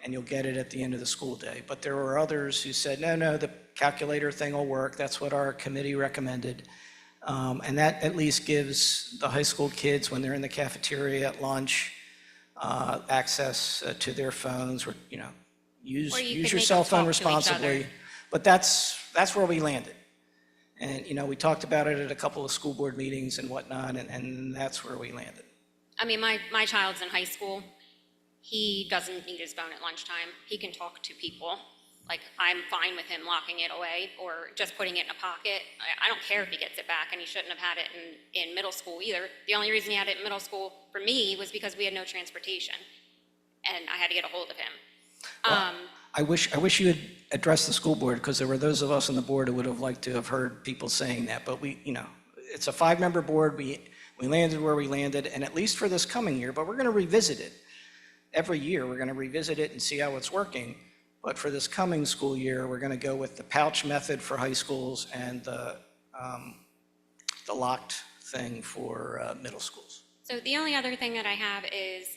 and you'll get it at the end of the school day. But there were others who said, no, the calculator thing will work. That's what our committee recommended. And that at least gives the high school kids, when they're in the cafeteria at lunch, access to their phones, or, use Or you your could make cell them phone talk to each responsibly. other. But that's where we landed. And, we talked about it at a couple of school board meetings and whatnot, and that's where we landed. I mean, my child's in high school. He doesn't need his phone at lunchtime. He can talk to people. Like, I'm fine with him locking it away or just putting it in a pocket. I don't care if he gets it back, and he shouldn't have had it in middle school either. The only reason he had it in middle school for me was because we had no transportation, and I had to get a hold of him. I wish you had addressed the school board, because there were those of us on the board who would have liked to have heard people saying that. But it's a 5-member board. We landed where we landed, and at least for this coming year, but we're going to revisit it. Every year, we're going to revisit it and see how it's working. But for this coming school year, we're going to go with the pouch method for high schools and the locked thing for middle schools. So the only other thing that I have is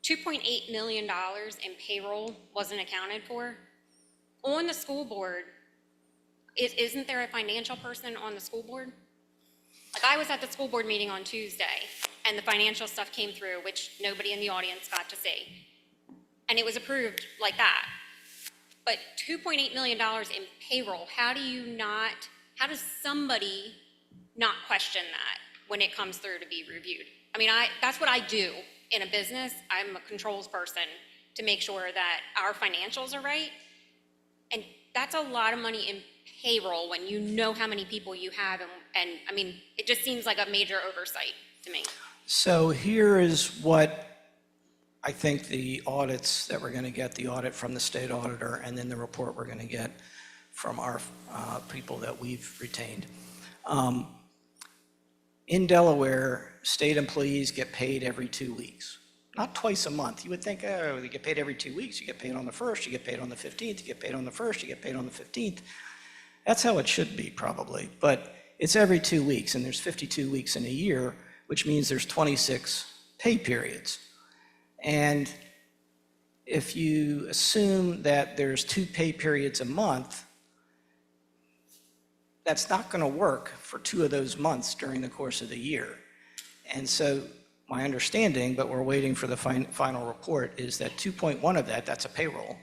$2.8 million in payroll wasn't accounted for. On the school board, isn't there a financial person on the school board? Like, I was at the school board meeting on Tuesday, and the financial stuff came through, which nobody in the audience got to see. And it was approved like that. But $2.8 million in payroll, how does somebody not question that when it comes through to be reviewed? I mean, that's what I do in a business. I'm a controls person to make sure that our financials are right. And that's a lot of money in payroll when you know how many people you have. And I mean, it just seems like a major oversight to me. So here is what I think the audits that we're going to get, the audit from the state auditor, and then the report we're going to get from our people that we've retained. In Delaware, state employees get paid every 2 weeks, not twice a month. You would think, oh, they get paid every 2 weeks. You get paid on the 1st, you get paid on the 15th, you get paid on the 1st, you get paid on the 15th. That's how it should be, probably. But it's every 2 weeks, and there's 52 weeks in a year, which means there's 26 pay periods. And if you assume that there's 2 pay periods a month, that's not going to work for 2 of those months during the course of the year. And so my understanding, but we're waiting for the final report, is that 2.1 of that's a payroll.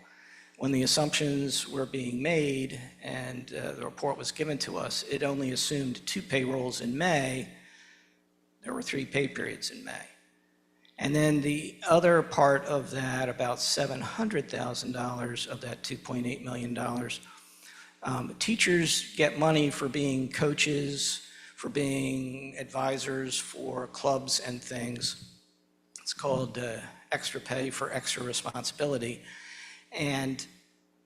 When the assumptions were being made and the report was given to us, it only assumed 2 payrolls in May. There were 3 pay periods in May. And then the other part of that, about $700,000 of that $2.8 million, teachers get money for being coaches, for being advisors for clubs and things. It's called extra pay for extra responsibility. And,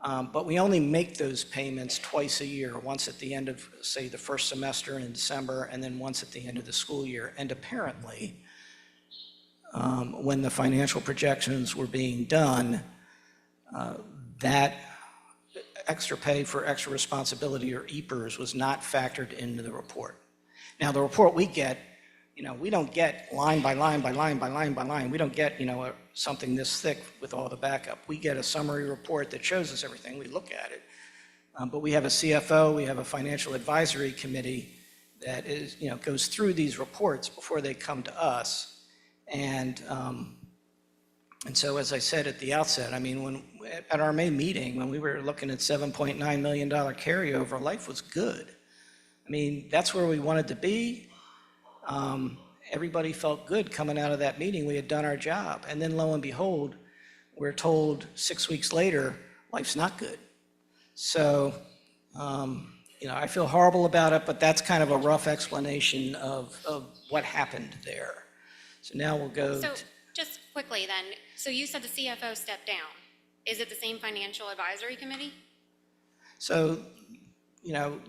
but we only make those payments twice a year, once at the end of, say, the first semester in December, and then once at the end of the school year. And apparently, when the financial projections were being done, that extra pay for extra responsibility, or EPERS, was not factored into the report. Now, the report we get, we don't get line by line by line by line by line. We don't get, something this thick with all the backup. We get a summary report that shows us everything. We look at it. But we have a CFO, we have a financial advisory committee that is, goes through these reports before they come to us. And so, as I said at the outset, at our May meeting, when we were looking at $7.9 million carryover, life was good. That's where we wanted to be. Everybody felt good coming out of that meeting. We had done our job. And then lo and behold, we're told 6 weeks later, life's not good. So, I feel horrible about it, but that's kind of a rough explanation of what happened there. So now we'll go. So just quickly then, so you said the CFO stepped down. Is it the same financial advisory committee? So,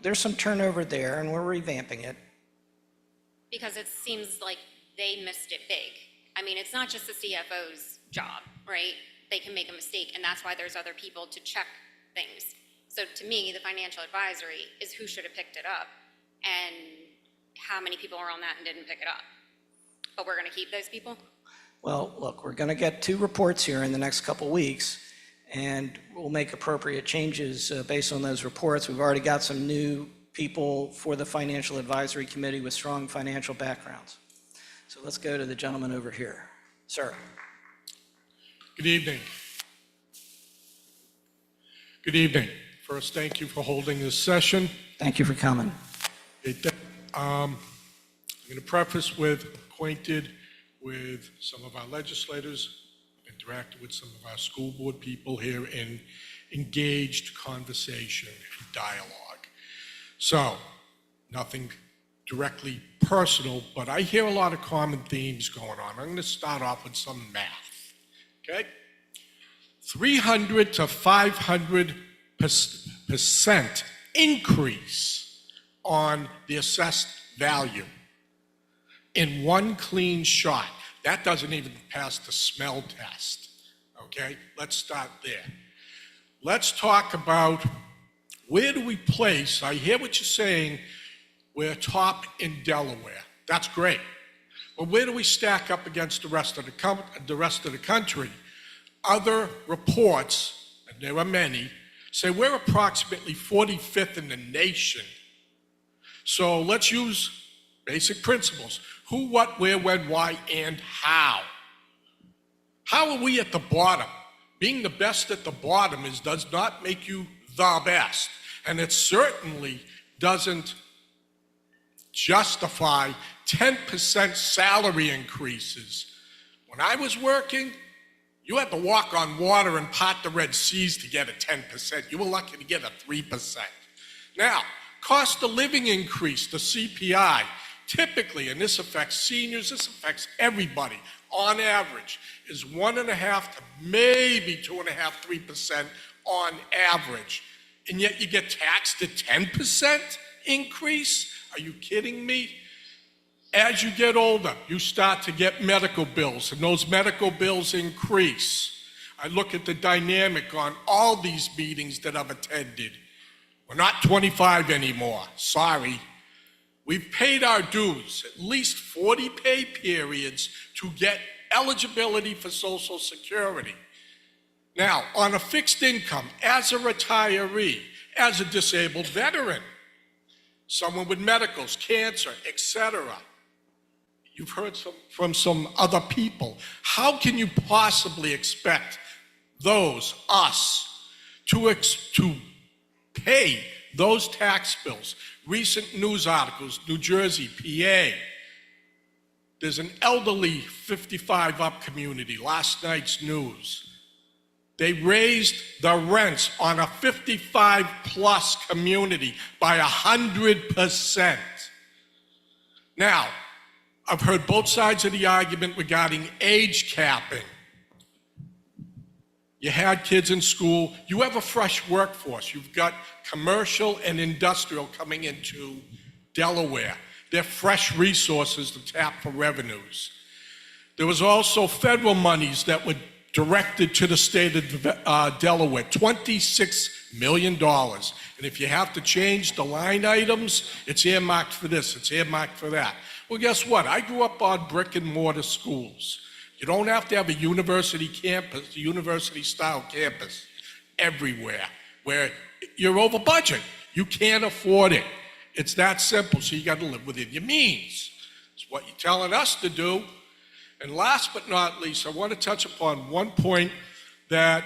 there's some turnover there, and we're revamping it. Because it seems like they missed it big. It's not just the CFO's job, right? They can make a mistake, and that's why there's other people to check things. So to me, the financial advisory is who should have picked it up, and how many people are on that and didn't pick it up. But we're gonna keep those people? Well, look, we're gonna get 2 reports here in the next couple weeks, and we'll make appropriate changes based on those reports. We've already got some new people for the Financial Advisory Committee with strong financial backgrounds. So let's go to the gentleman over here. Sir. Good evening. Good evening. First, thank you for holding this session. Thank you for coming. I'm going to preface with acquainted with some of our legislators, interacted with some of our school board people here in engaged conversation and dialogue. So, nothing directly personal, but I hear a lot of common themes going on. I'm going to start off with some math, okay? 300 to 500% increase on the assessed value in one clean shot. That doesn't even pass the smell test, okay? Let's start there. Let's talk about where do we place. I hear what you're saying, we're top in Delaware. That's great. But where do we stack up against the rest of the country? Other reports, and there are many, say we're approximately 45th in the nation. So let's use basic principles. Who, what, where, when, why, and how. How are we at the bottom? Being the best at the bottom does not make you the best. And it certainly doesn't justify 10% salary increases. When I was working, you had to walk on water and part the Red Seas to get a 10%. You were lucky to get a 3%. Now, cost of living increase, the CPI, typically, and this affects seniors, this affects everybody, on average, is 1.5 to maybe 2.5, 3% on average. And yet you get taxed at 10% increase? Are you kidding me? As you get older, you start to get medical bills, and those medical bills increase. I look at the dynamic on all these meetings that I've attended. We're not 25 anymore, sorry. We've paid our dues, at least 40 pay periods to get eligibility for Social Security. Now, on a fixed income, as a retiree, as a disabled veteran, someone with medicals, cancer, etc. You've heard from some other people. How can you possibly expect us, to pay those tax bills? Recent news articles, New Jersey, PA. There's an elderly 55 up community, last night's news. They raised the rents on a 55 plus community by 100%. Now, I've heard both sides of the argument regarding age capping. You had kids in school, you have a fresh workforce. You've got commercial and industrial coming into Delaware. They're fresh resources to tap for revenues. There was also federal monies that were directed to the state of Delaware, $26 million. And if you have to change the line items, it's earmarked for this, it's earmarked for that. Well, guess what? I grew up on brick and mortar schools. You don't have to have a university campus, a university-style campus everywhere where you're over budget. You can't afford it. It's that simple, so you got to live within your means. It's what you're telling us to do. And last but not least, I want to touch upon one point that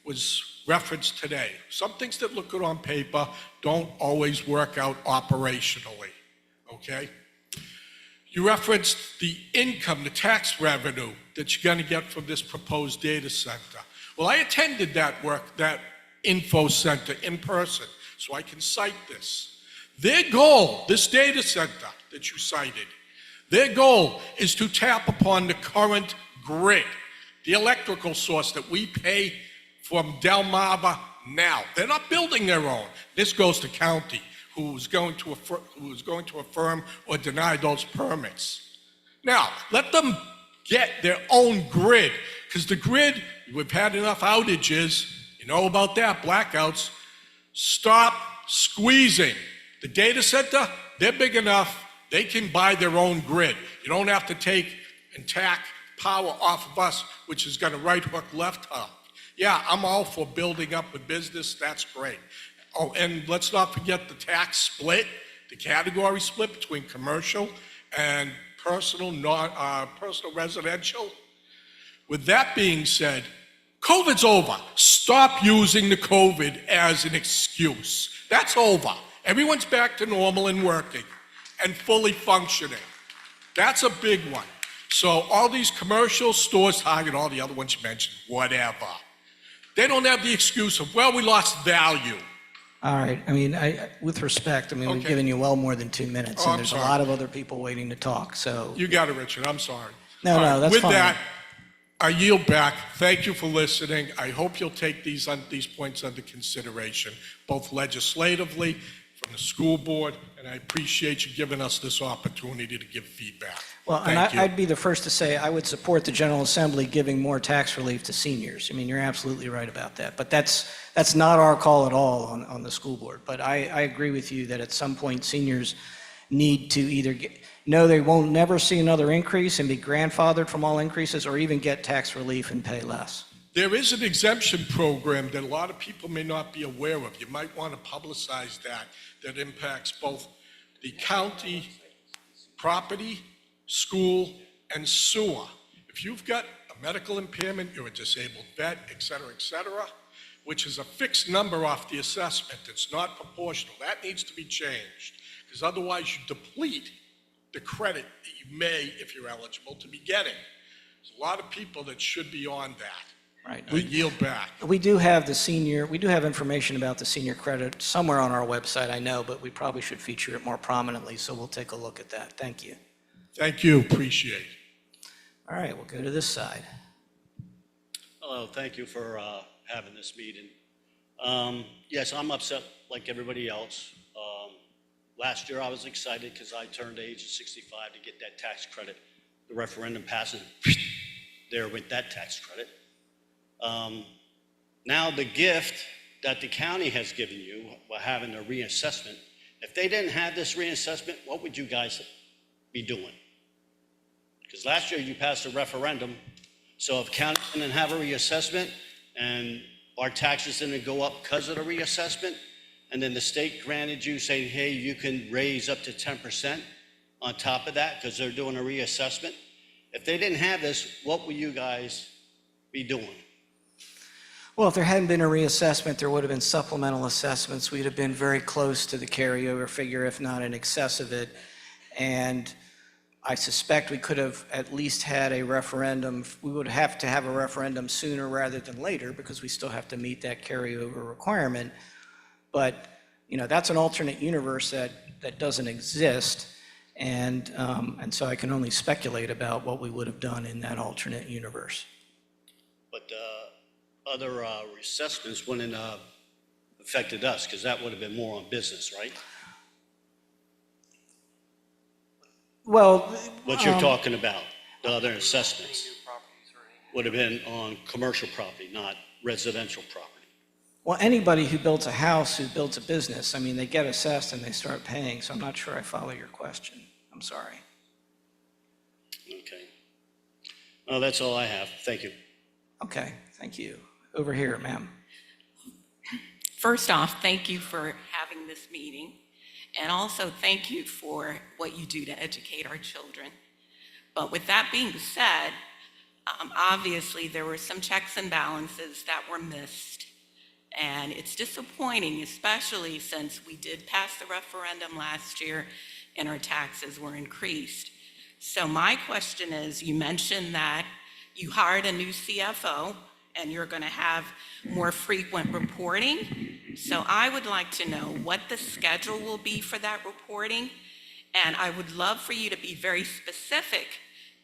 was referenced today. Some things that look good on paper don't always work out operationally, okay? You referenced the income, the tax revenue that you're going to get from this proposed data center. Well, I attended that info center in person, so I can cite this. Their goal, this data center that you cited, their goal is to tap upon the current grid, the electrical source that we pay from Delmarva now. They're not building their own. This goes to county, who is going to affirm or deny those permits. Now, let them get their own grid, because the grid, we've had enough outages, you know about that, blackouts. Stop squeezing. The data center, they're big enough, they can buy their own grid. You don't have to take and tack power off of us, which is gonna right hook, left hook. Yeah, I'm all for building up a business, that's great. Oh, and let's not forget the tax split, the category split between commercial and personal residential. With that being said, COVID's over. Stop using the COVID as an excuse. That's over. Everyone's back to normal and working and fully functioning. That's a big one. So all these commercial stores, Target, all the other ones you mentioned, whatever. They don't have the excuse of, well, we lost value. All right, I mean, with respect, I mean, we've Okay. given you well more than 2 minutes, Oh, and I'm there's sorry. a lot of other people waiting to talk, so. You got it, Richard, I'm sorry. No, All no, right, that's with fine. that, I yield back. Thank you for listening. I hope you'll take these points under consideration, both legislatively, from the school board, and I appreciate you giving us this opportunity to give feedback. Well, and Thank you. I'd be the first to say I would support the General Assembly giving more tax relief to seniors. I mean, you're absolutely right about that. But that's not our call at all on the school board. But I agree with you that at some point seniors need to either know they won't never see another increase and be grandfathered from all increases, or even get tax relief and pay less. There is an exemption program that a lot of people may not be aware of. You might want to publicize that impacts both the county property, school, and sewer. If you've got a medical impairment, you're a disabled vet, et cetera, which is a fixed number off the assessment, it's not proportional. That needs to be changed, because otherwise you deplete the credit that you may, if you're eligible, to be getting. There's a lot of people that should be on that. Right. I yield back. We do have information about the senior credit somewhere on our website, I know, but we probably should feature it more prominently, so we'll take a look at that. Thank you. Thank you, appreciate it. All right, we'll go to this side. Hello, thank you for having this meeting. Yes, I'm upset like everybody else. Last year I was excited because I turned the age of 65 to get that tax credit. The referendum passed and there went that tax credit. Now the gift that the county has given you by having a reassessment, if they didn't have this reassessment, what would you guys be doing? Because last year you passed a referendum, so if county didn't have a reassessment and our taxes didn't go up because of the reassessment, and then the state granted you saying, hey, you can raise up to 10% on top of that because they're doing a reassessment. If they didn't have this, what would you guys be doing? Well, if there hadn't been a reassessment, there would have been supplemental assessments. We'd have been very close to the carryover figure, if not in excess of it. And I suspect we could have at least had a referendum. We would have to have a referendum sooner rather than later, because we still have to meet that carryover requirement. But, you know, that's an alternate universe that doesn't exist. And so I can only speculate about what we would have done in that alternate universe. But other reassessments wouldn't affected us, because that would have been more on business, right? Well, What you're talking about, the other assessments, would have been on commercial property, not residential property. well, anybody who builds a house, who builds a business, I mean, they get assessed and they start paying, so I'm not sure I follow your question. I'm sorry. Okay. Well, that's all I have. Thank you. Okay, thank you. Over here, ma'am. First off, thank you for having this meeting, and also thank you for what you do to educate our children. But with that being said, obviously there were some checks and balances that were missed, and it's disappointing, especially since we did pass the referendum last year and our taxes were increased. So my question is, you mentioned that you hired a new CFO and you're going to have more frequent reporting. So I would like to know what the schedule will be for that reporting. And I would love for you to be very specific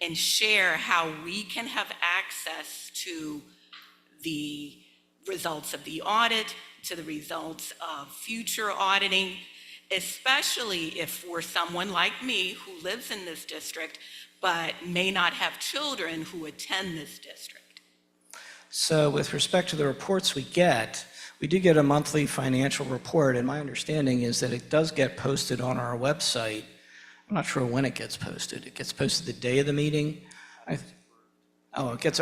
and share how we can have access to the results of the audit, to the results of future auditing, especially if we're someone like me who lives in this district but may not have children who attend this district. So with respect to the reports we do get a monthly financial report, and my understanding is that it does get posted on our website. I'm not sure when it gets posted. It gets posted the day of the meeting. It gets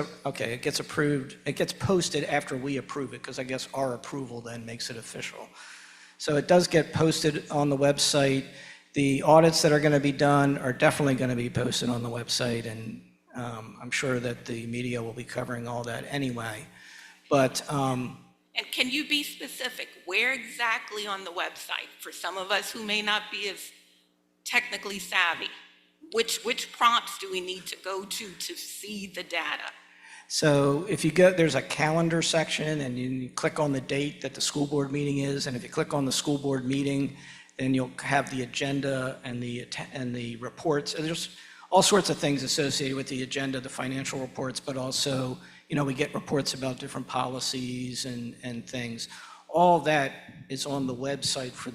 approved. It gets posted after we approve it, because I guess our approval then makes it official. So it does get posted on the website. The audits that are going to be done are definitely going to be posted on the website, and I'm sure that the media will be covering all that anyway. But And can you be specific? Where exactly on the website? For some of us who may not be as technically savvy, which prompts do we need to go to see the data? so if you go, there's a calendar section, and you click on the date that the school board meeting is, and if you click on the school board meeting, then you'll have the agenda and the reports. There's all sorts of things associated with the agenda, the financial reports, but also, we get reports about different policies and things. All that is on the website for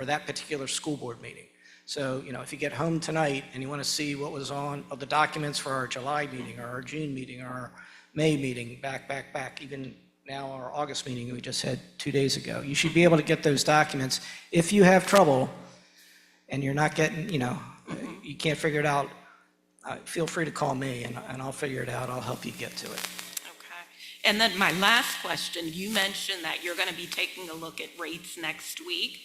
that particular school board meeting. So, if you get home tonight and you want to see what was on of the documents for our July meeting or our June meeting or our May meeting, back, even now our August meeting we just had 2 days ago, you should be able to get those documents. If you have trouble and you're not getting, you can't figure it out, feel free to call me and I'll figure it out. I'll help you get to it. Okay. And then my last question, you mentioned that you're going to be taking a look at rates next week.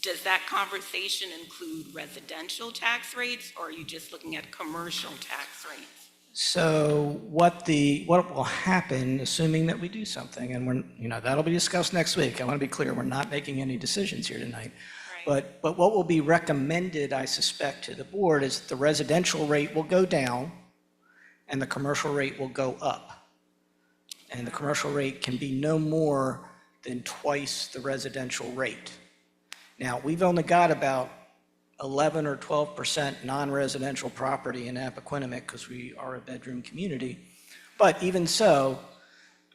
Does that conversation include residential tax rates, or are you just looking at commercial tax rates? So what will happen, assuming that we do something, and that'll be discussed next week. I want to be clear, we're not making any decisions here tonight. Right. But what will be recommended, I suspect, to the board is that the residential rate will go down and the commercial rate will go up. And the commercial rate can be no more than twice the residential rate. Now, we've only got about 11 or 12% non-residential property in Appoquinimink because we are a bedroom community. But even so,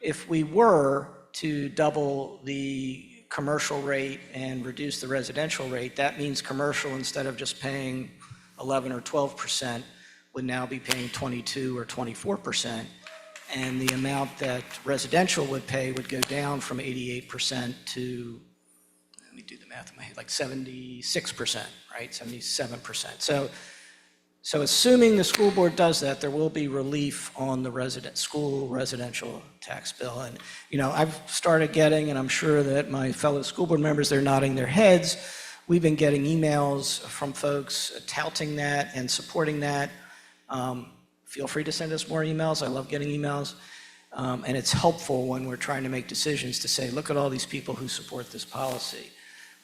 if we were to double the commercial rate and reduce the residential rate, that means commercial, instead of just paying 11 or 12%, would now be paying 22 or 24%. And the amount that residential would pay would go down from 88% to, let me do the math in my head, like 76%, right? 77%. So assuming the school board does that, there will be relief on the residential tax bill. And, I've started getting, and I'm sure that my fellow school board members, they're nodding their heads. We've been getting emails from folks touting that and supporting that. Feel free to send us more emails. I love getting emails. And it's helpful when we're trying to make decisions to say, look at all these people who support this policy.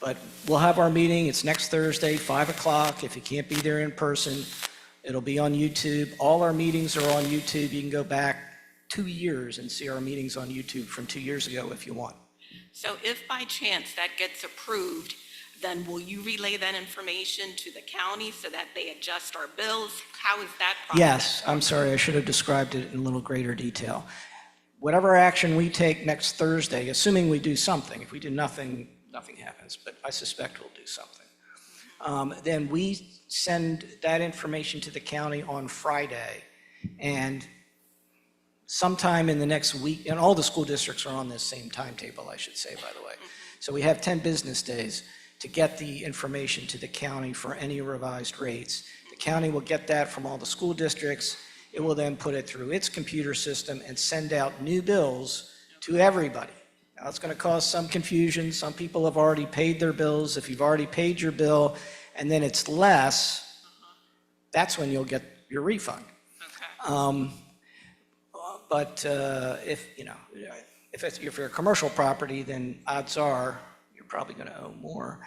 But we'll have our meeting. It's next Thursday, 5 o'clock. If you can't be there in person, it'll be on YouTube. All our meetings are on YouTube. You can go back 2 years and see our meetings on YouTube from 2 years ago if you want. So if by chance that gets approved, then will you relay that information to the county so that they adjust our bills? How is that process? Yes, I'm sorry, I should have described it in a little greater detail. Whatever action we take next Thursday, assuming we do something, if we do nothing, nothing happens, but I suspect we'll do something. Then we send that information to the county on Friday, and sometime in the next week, and all the school districts are on this same timetable, I should say, by the way. So we have 10 business days to get the information to the county for any revised rates. The county will get that from all the school districts. It will then put it through its computer system and send out new bills to everybody. Now, it's going to cause some confusion. Some people have already paid their bills. If you've already paid your bill and then it's less, that's when you'll get your refund. Okay. But if you're a commercial property, then odds are you're probably going to owe more.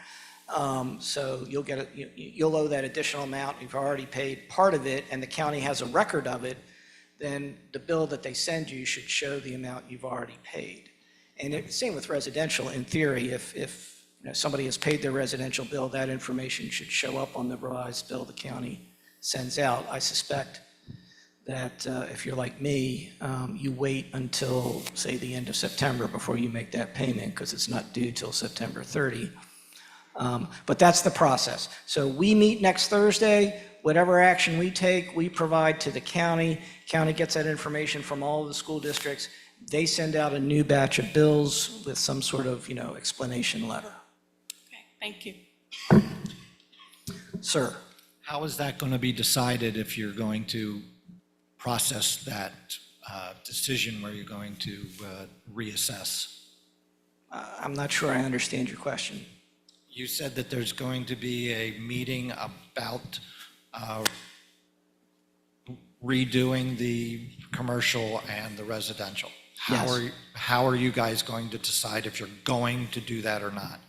So you'll owe that additional amount. You've already paid part of it, and the county has a record of it. Then the bill that they send you should show the amount you've already paid. And same with residential. In theory, if somebody has paid their residential bill, that information should show up on the revised bill the county sends out. I suspect that if you're like me, you wait until, say, the end of September before you make that payment because it's not due till September 30. But that's the process. So we meet next Thursday. Whatever action we take, we provide to the county. County gets that information from all of the school districts. They send out a new batch of bills with some sort of, explanation letter. Okay, thank you. Sir? How is that going to be decided if you're going to process that decision where you're going to reassess? I'm not sure I understand your question. You said that there's going to be a meeting about redoing the commercial and the residential. Yes. How are you guys going to decide if you're going to do that or not?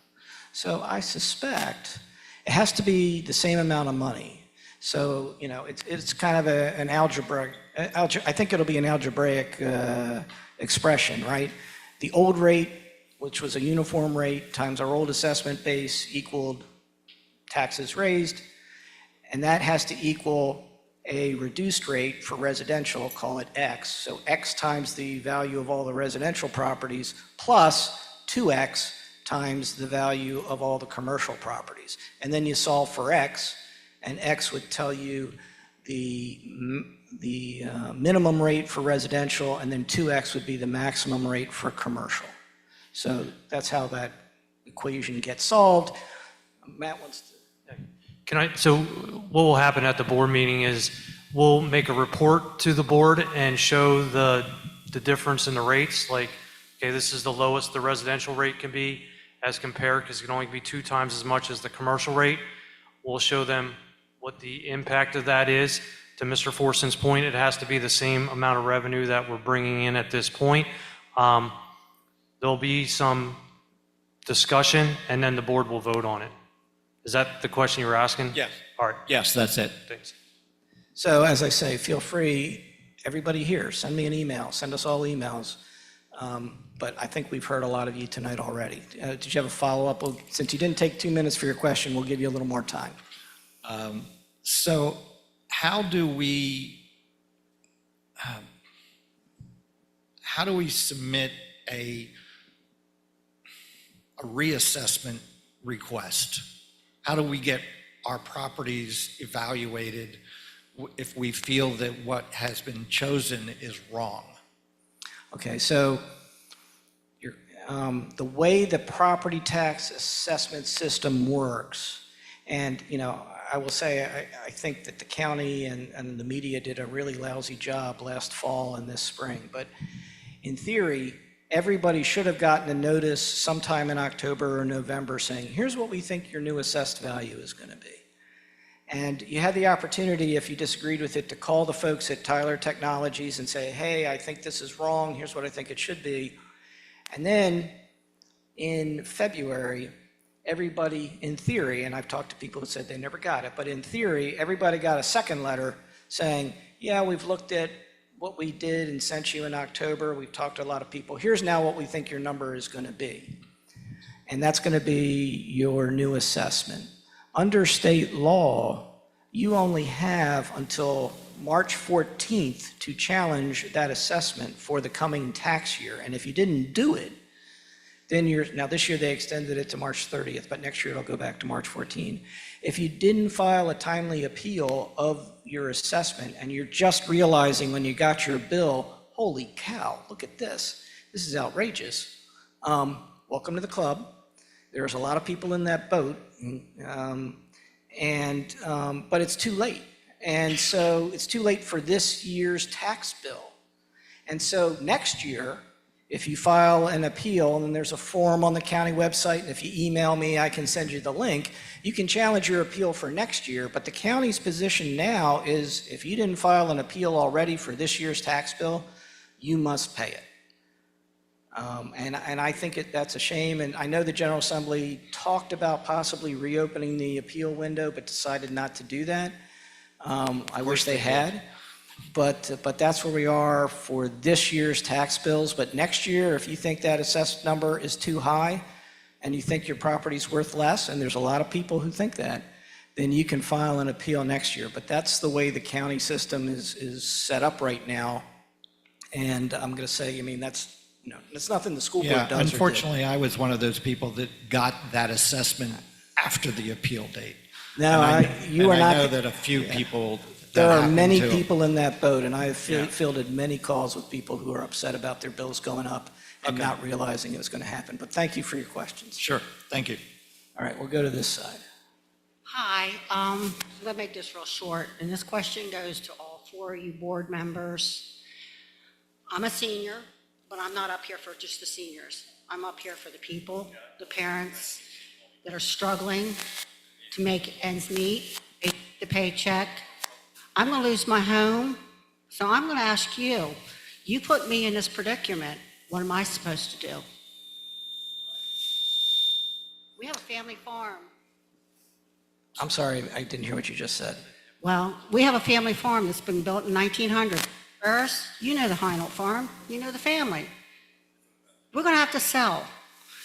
So I suspect it has to be the same amount of money. So, it's kind of an algebraic, I think it'll be an algebraic expression, right? The old rate, which was a uniform rate, times our old assessment base equaled taxes raised, and that has to equal a reduced rate for residential, call it X. So X times the value of all the residential properties plus 2X times the value of all the commercial properties. And then you solve for X, and X would tell you the minimum rate for residential, and then 2X would be the maximum rate for commercial. So that's how that equation gets solved. Matt wants to. So what will happen at the board meeting is we'll make a report to the board and show the difference in the rates. Like, okay, this is the lowest the residential rate can be as compared, because it can only be 2 times as much as the commercial rate. We'll show them what the impact of that is. To Mr. Forson's point, it has to be the same amount of revenue that we're bringing in at this point. There'll be some discussion, and then the board will vote on it. Is that the question you were asking? Yes. All right. Yes, that's it. Thanks. So as I say, feel free, everybody here, send me an email, send us all emails. But I think we've heard a lot of you tonight already. Did you have a follow-up? Well, since you didn't take 2 minutes for your question, we'll give you a little more time. So how do we submit a reassessment request? How do we get our properties evaluated if we feel that what has been chosen is wrong? Okay, so the way the property tax assessment system works, and I will say I think that the county and the media did a really lousy job last fall and this spring, but in theory, everybody should have gotten a notice sometime in October or November saying, here's what we think your new assessed value is going to be. And you had the opportunity, if you disagreed with it, to call the folks at Tyler Technologies and say, hey, I think this is wrong, here's what I think it should be. And then in February, everybody, in theory, and I've talked to people who said they never got it, but in theory, everybody got a second letter saying, yeah, we've looked at what we did and sent you in October. We've talked to a lot of people. Here's now what we think your number is going to be. and that's going to be your new assessment. Under state law, you only have until March 14th to challenge that assessment for the coming tax year. And if you didn't do it, then now this year they extended it to March 30th, but next year it'll go back to March 14. If you didn't file a timely appeal of your assessment and you're just realizing when you got your bill, holy cow, look at this. This is outrageous. Welcome to the club. There's a lot of people in that boat, but it's too late. And so it's too late for this year's tax bill. And so next year, if you file an appeal, and there's a form on the county website, and if you email me, I can send you the link, you can challenge your appeal for next year. But the county's position now is if you didn't file an appeal already for this year's tax bill, you must pay it. And I think that's a shame. And I know the General Assembly talked about possibly reopening the appeal window, but decided not to do that. I wish they had. But that's where we are for this year's tax bills. But next year, if you think that assessed number is too high and you think your property's worth less, and there's a lot of people who think that, then you can file an appeal next year. But that's the way the county system is set up right now. And I'm going to say, I mean, that's nothing the school board does. Yeah, unfortunately, I was one of those people that got that assessment after the appeal date. No, you are not. I know that a few people. There are many people in that boat, and I have fielded many calls with people who are upset about their bills going up and not realizing it was going to happen. But thank you for your questions. Sure, thank you. All right, we'll go to this side. Hi, I'm going to make this real short, and this question goes to all four of you board members. I'm a senior, but I'm not up here for just the seniors. I'm up here for the people, the parents that are struggling to make ends meet, the paycheck. I'm going to lose my home, so I'm going to ask you, you put me in this predicament, what am I supposed to do? We have a family farm. I'm sorry, I didn't hear what you just said. Well, we have a family farm that's been built in 1900. Earth, you know the Heinold farm, you know the family. We're going to have to sell.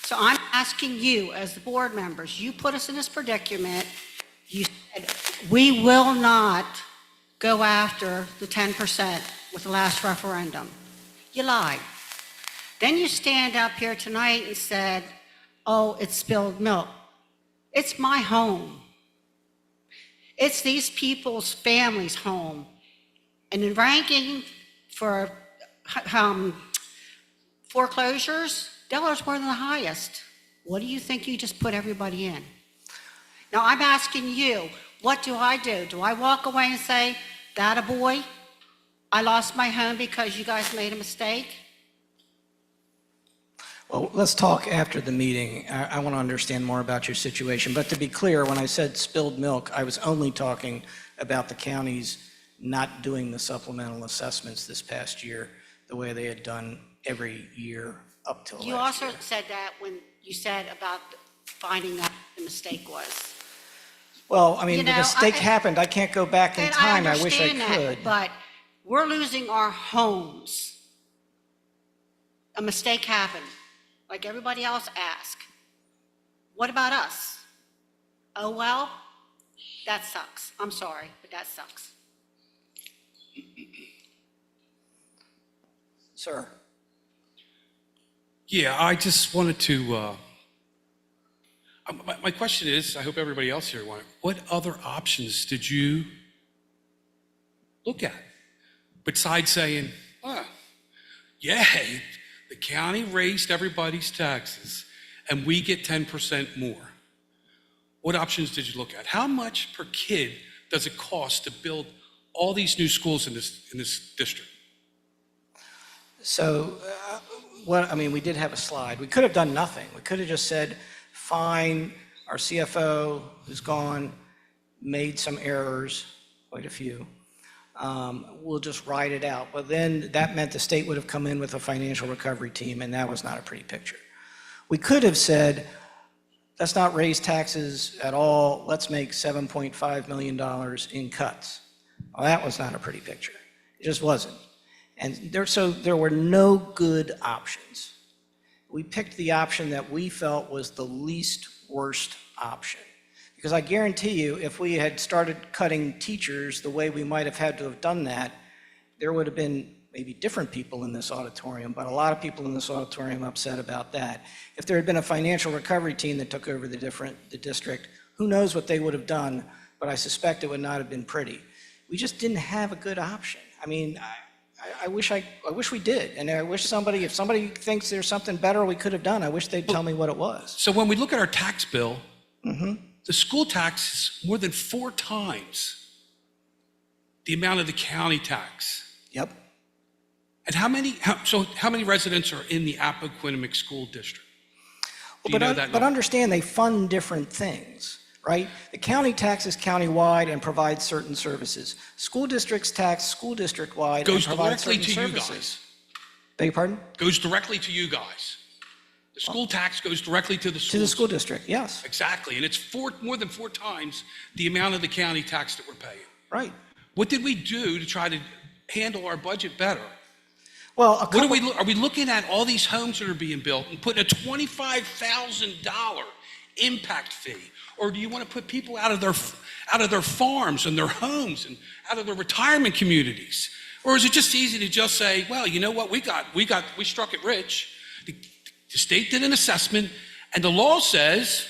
So I'm asking you, as the board members, you put us in this predicament. You said, we will not go after the 10% with the last referendum. You lied. Then you stand up here tonight and said, oh, it's spilled milk. It's my home. It's these people's families' home. And in ranking for foreclosures, Delaware's one of the highest. What do you think you just put everybody in? Now I'm asking you, what do? Do I walk away and say, that a boy, I lost my home because you guys made a mistake? Well, let's talk after the meeting. I want to understand more about your situation. But to be clear, when I said spilled milk, I was only talking about the counties not doing the supplemental assessments this past year the way they had done every year up till last year. You also said that when you said about finding out what the mistake was. Well, I mean, the mistake happened. I can't go back in time. I wish I could. But we're losing our homes. A mistake happened, like everybody else asked. What about us? Oh, well, that sucks. I'm sorry, but that sucks. Sir. Yeah, I just wanted to, my question is, I hope everybody else here wanted, what other options did you look at? Besides saying, yay, the county raised everybody's taxes and we get 10% more. What options did you look at? How much per kid does it cost to build all these new schools in this district? So, we did have a slide. We could have done nothing. We could have just said, fine, our CFO who's gone, made some errors, quite a few. We'll just ride it out. But then that meant the state would have come in with a financial recovery team, and that was not a pretty picture. We could have said, let's not raise taxes at all. Let's make $7.5 million in cuts. Well, that was not a pretty picture. It just wasn't. And there were no good options. we picked the option that we felt was the least worst option. Because I guarantee you, if we had started cutting teachers the way we might have had to have done that, there would have been maybe different people in this auditorium, but a lot of people in this auditorium upset about that. If there had been a financial recovery team that took over the district, who knows what they would have done, but I suspect it would not have been pretty. We just didn't have a good option. I mean, I wish we did, and I wish if somebody thinks there's something better we could have done, I wish they'd tell me what it was. So when we look at our tax bill, the school tax is more than 4 times the amount of the county tax. Yep. And how many residents are in the Appoquinimink School District? But understand they fund different things, right? The county taxes county-wide and provides certain services. School districts tax school district-wide and provide certain services. Goes directly to you guys. Beg your pardon? Goes directly to you guys. The school tax goes directly to the schools. To the school district, yes. Exactly, and it's more than 4 times the amount of the county tax that we're paying. Right. What did we do to try to handle our budget better? Well, are we looking at all these homes that are being built and putting a $25,000 impact fee? Or do you want to put people out of their farms and their homes and out of their retirement communities? Or is it just easy to just say, well, you know what, we struck it rich. The state did an assessment, and the law says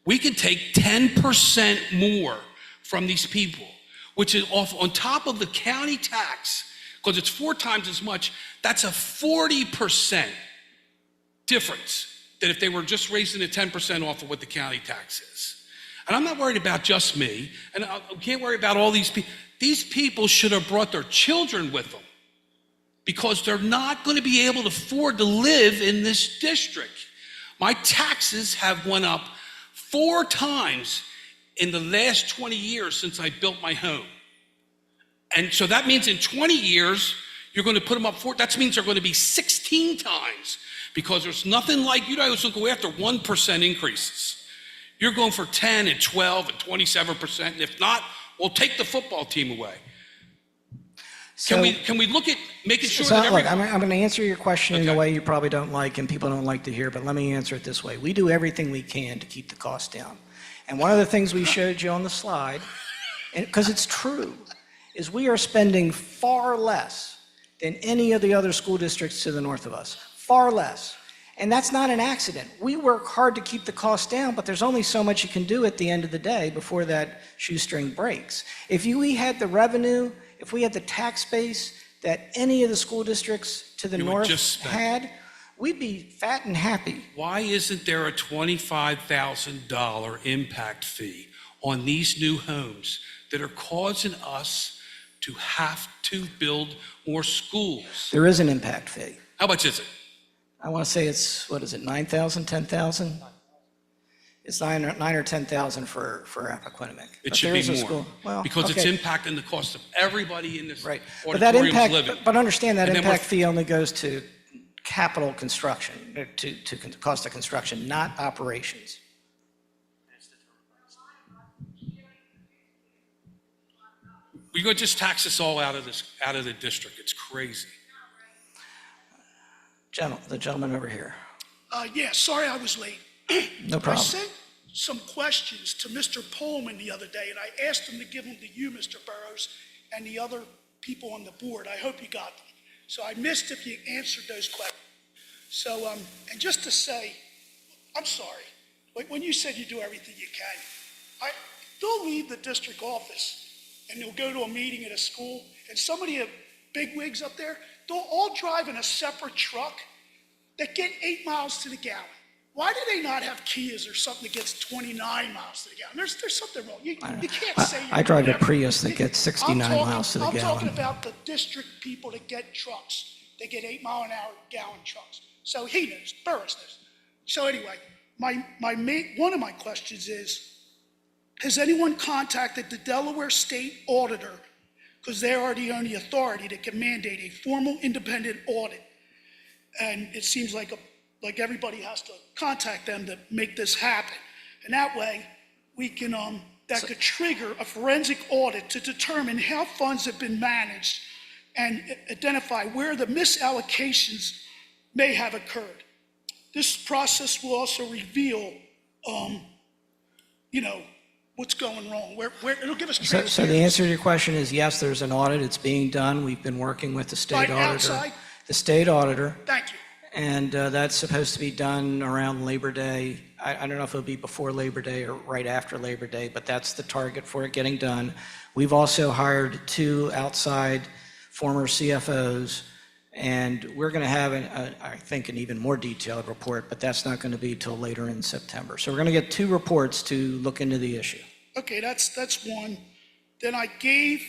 we can take 10% more from these people, which is on top of the county tax, because it's 4 times as much. That's a 40% difference than if they were just raising the 10% off of what the county tax is. And I'm not worried about just me, and I can't worry about all these people. These people should have brought their children with them, because they're not going to be able to afford to live in this district. My taxes have went up 4 times in the last 20 years since I built my home. And so that means in 20 years, you're going to put them up 4, that means they're going to be 16 times, because there's nothing like, you guys don't go after 1% increases. You're going for 10 and 12 and 27%, and if not, we'll take the football team away. So, can we look at making sure so that look, I'm going to answer your question in a way you probably don't like and people don't like to hear, but let me answer it this way. We do everything we can to keep the cost down. And one of the things we showed you on the slide, because it's true, is we are spending far less than any of the other school districts to the north of us. Far less. And that's not an accident. We work hard to keep the cost down, but there's only so much you can do at the end of the day before that shoestring breaks. If we had the revenue, if we had the tax base that any of the school districts to the north had, we'd be fat and happy. Why isn't there a $25,000 impact fee on these new homes that are causing us to have to build more schools? There is an impact fee. How much is it? I want to say it's, what is it, 9,000, 10,000? It's 9 or 10,000 for Appoquinimink. It should be more, because it's impacting the cost of everybody in this auditorium's living. But understand that impact fee only goes to capital construction, to cost of construction, not operations. We're going to just tax us all out of the district. It's crazy. The gentleman over here. Yeah, sorry I was late. No problem. I sent some questions to Mr. Pullman the other day, and I asked him to give them to you, Mr. Burrows, and the other people on the board. I hope you got them. So I missed if you answered those questions. So, and just to say, I'm sorry. When you said you do everything you can, they'll leave the district office and they'll go to a meeting at a school, and some of the bigwigs up there, they'll all drive in a separate truck that get 8 miles to the gallon. Why do they not have Kias or something that gets 29 miles to the gallon? There's something wrong. You can't say. I drive a Prius that gets 69 miles to the gallon. I'm talking about the district people that get trucks. They get 8 mile an hour gallon trucks. So he knows, Burris knows. So anyway, one of my questions is, has anyone contacted the Delaware State Auditor, because they are the only authority that can mandate a formal independent audit? And it seems like everybody has to contact them to make this happen. And that way, we can, that could trigger a forensic audit to determine how funds have been managed and identify where the misallocations may have occurred. this process will also reveal, what's going wrong, where, it'll give us So transparency. the answer to your question is yes, there's an audit. It's being done. We've been working with the state Right, auditor. outside? The state auditor. Thank you. And that's supposed to be done around Labor Day. I don't know if it'll be before Labor Day or right after Labor Day, but that's the target for it getting done. We've also hired 2 outside former CFOs, and we're going to have, I think, an even more detailed report, but that's not going to be till later in September. So we're going to get 2 reports to look into the issue. Okay, that's one. Then I gave,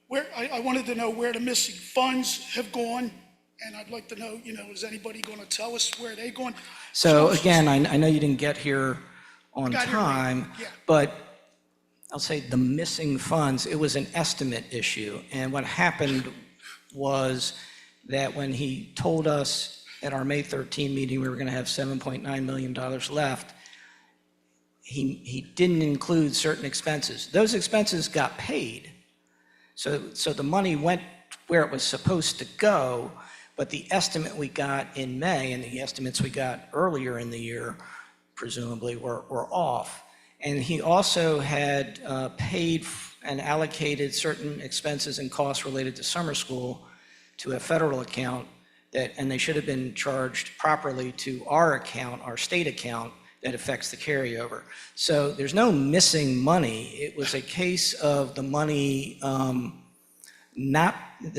I wanted to know where the missing funds have gone, and I'd like to know, is anybody going to tell us where they're going? So again, I know you didn't get here on Got here late, time, yeah. but I'll say the missing funds, it was an estimate issue. And what happened was that when he told us at our May 13 meeting we were going to have $7.9 million left, he didn't include certain expenses. Those expenses got paid. So the money went where it was supposed to go, but the estimate we got in May and the estimates we got earlier in the year, presumably, were off. And he also had paid and allocated certain expenses and costs related to summer school to a federal account and they should have been charged properly to our account, our state account, that affects the carryover. So there's no missing money. It was a case of the money the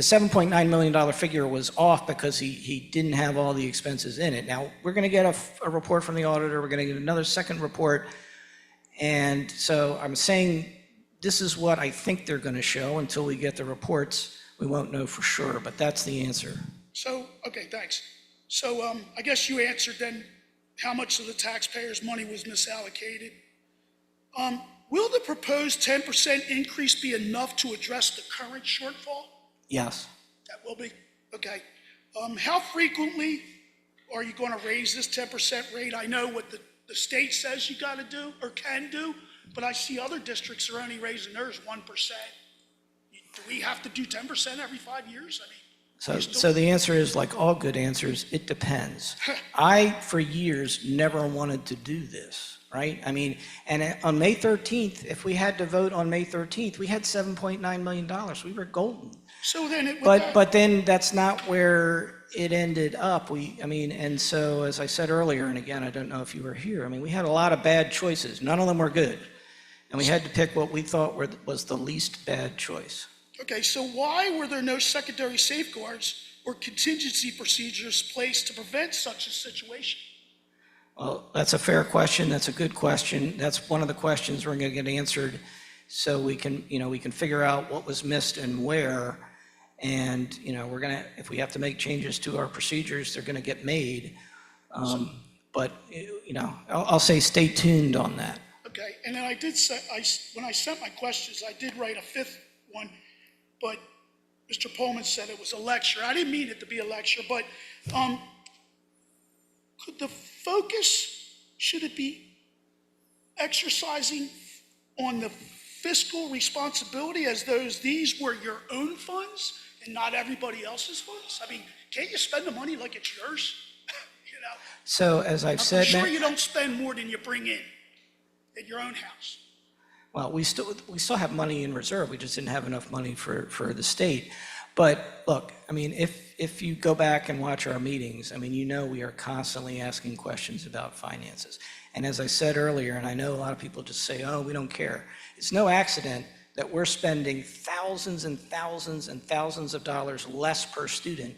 $7.9 million figure was off because he didn't have all the expenses in it. Now, we're going to get a report from the auditor. We're going to get another second report. And so I'm saying this is what I think they're going to show. Until we get the reports, we won't know for sure, but that's the answer. So, okay, thanks. So I guess you answered then how much of the taxpayers' money was misallocated. Will the proposed 10% increase be enough to address the current shortfall? Yes. That will be, okay. How frequently are you going to raise this 10% rate? I know what the state says you got to do or can do, but I see other districts are only raising theirs 1%. Do we have to do 10% every 5 years? I mean, So the answer is, like all good answers, it depends. I, for years, never wanted to do this, right? I mean, and on May 13th, if we had to vote on May 13th, we had $7.9 million. We were golden. So then it would. But then that's not where it ended up. And so, as I said earlier, and again, I don't know if you were here, I mean, we had a lot of bad choices. None of them were good. And we had to pick what we thought was the least bad choice. Okay, so why were there no secondary safeguards or contingency procedures placed to prevent such a situation? Well, that's a fair question. That's a good question. That's one of the questions we're going to get answered, so we can figure out what was missed and where. And we're going to, if we have to make changes to our procedures, they're going to get made. But I'll say stay tuned on that. Okay, and then I did say, when I sent my questions, I did write a 5th one, but Mr. Pullman said it was a lecture. I didn't mean it to be a lecture, but could the focus, should it be exercising on the fiscal responsibility as these were your own funds and not everybody else's funds? I mean, can't you spend the money like it's yours? So as I've said, I'm sure you don't spend more than you bring in at your own house. well, we still have money in reserve. We just didn't have enough money for the state. But look, I mean, if you go back and watch our meetings, I mean, we are constantly asking questions about finances. And as I said earlier, and I know a lot of people just say, oh, we don't care. It's no accident that we're spending thousands and thousands and thousands of dollars less per student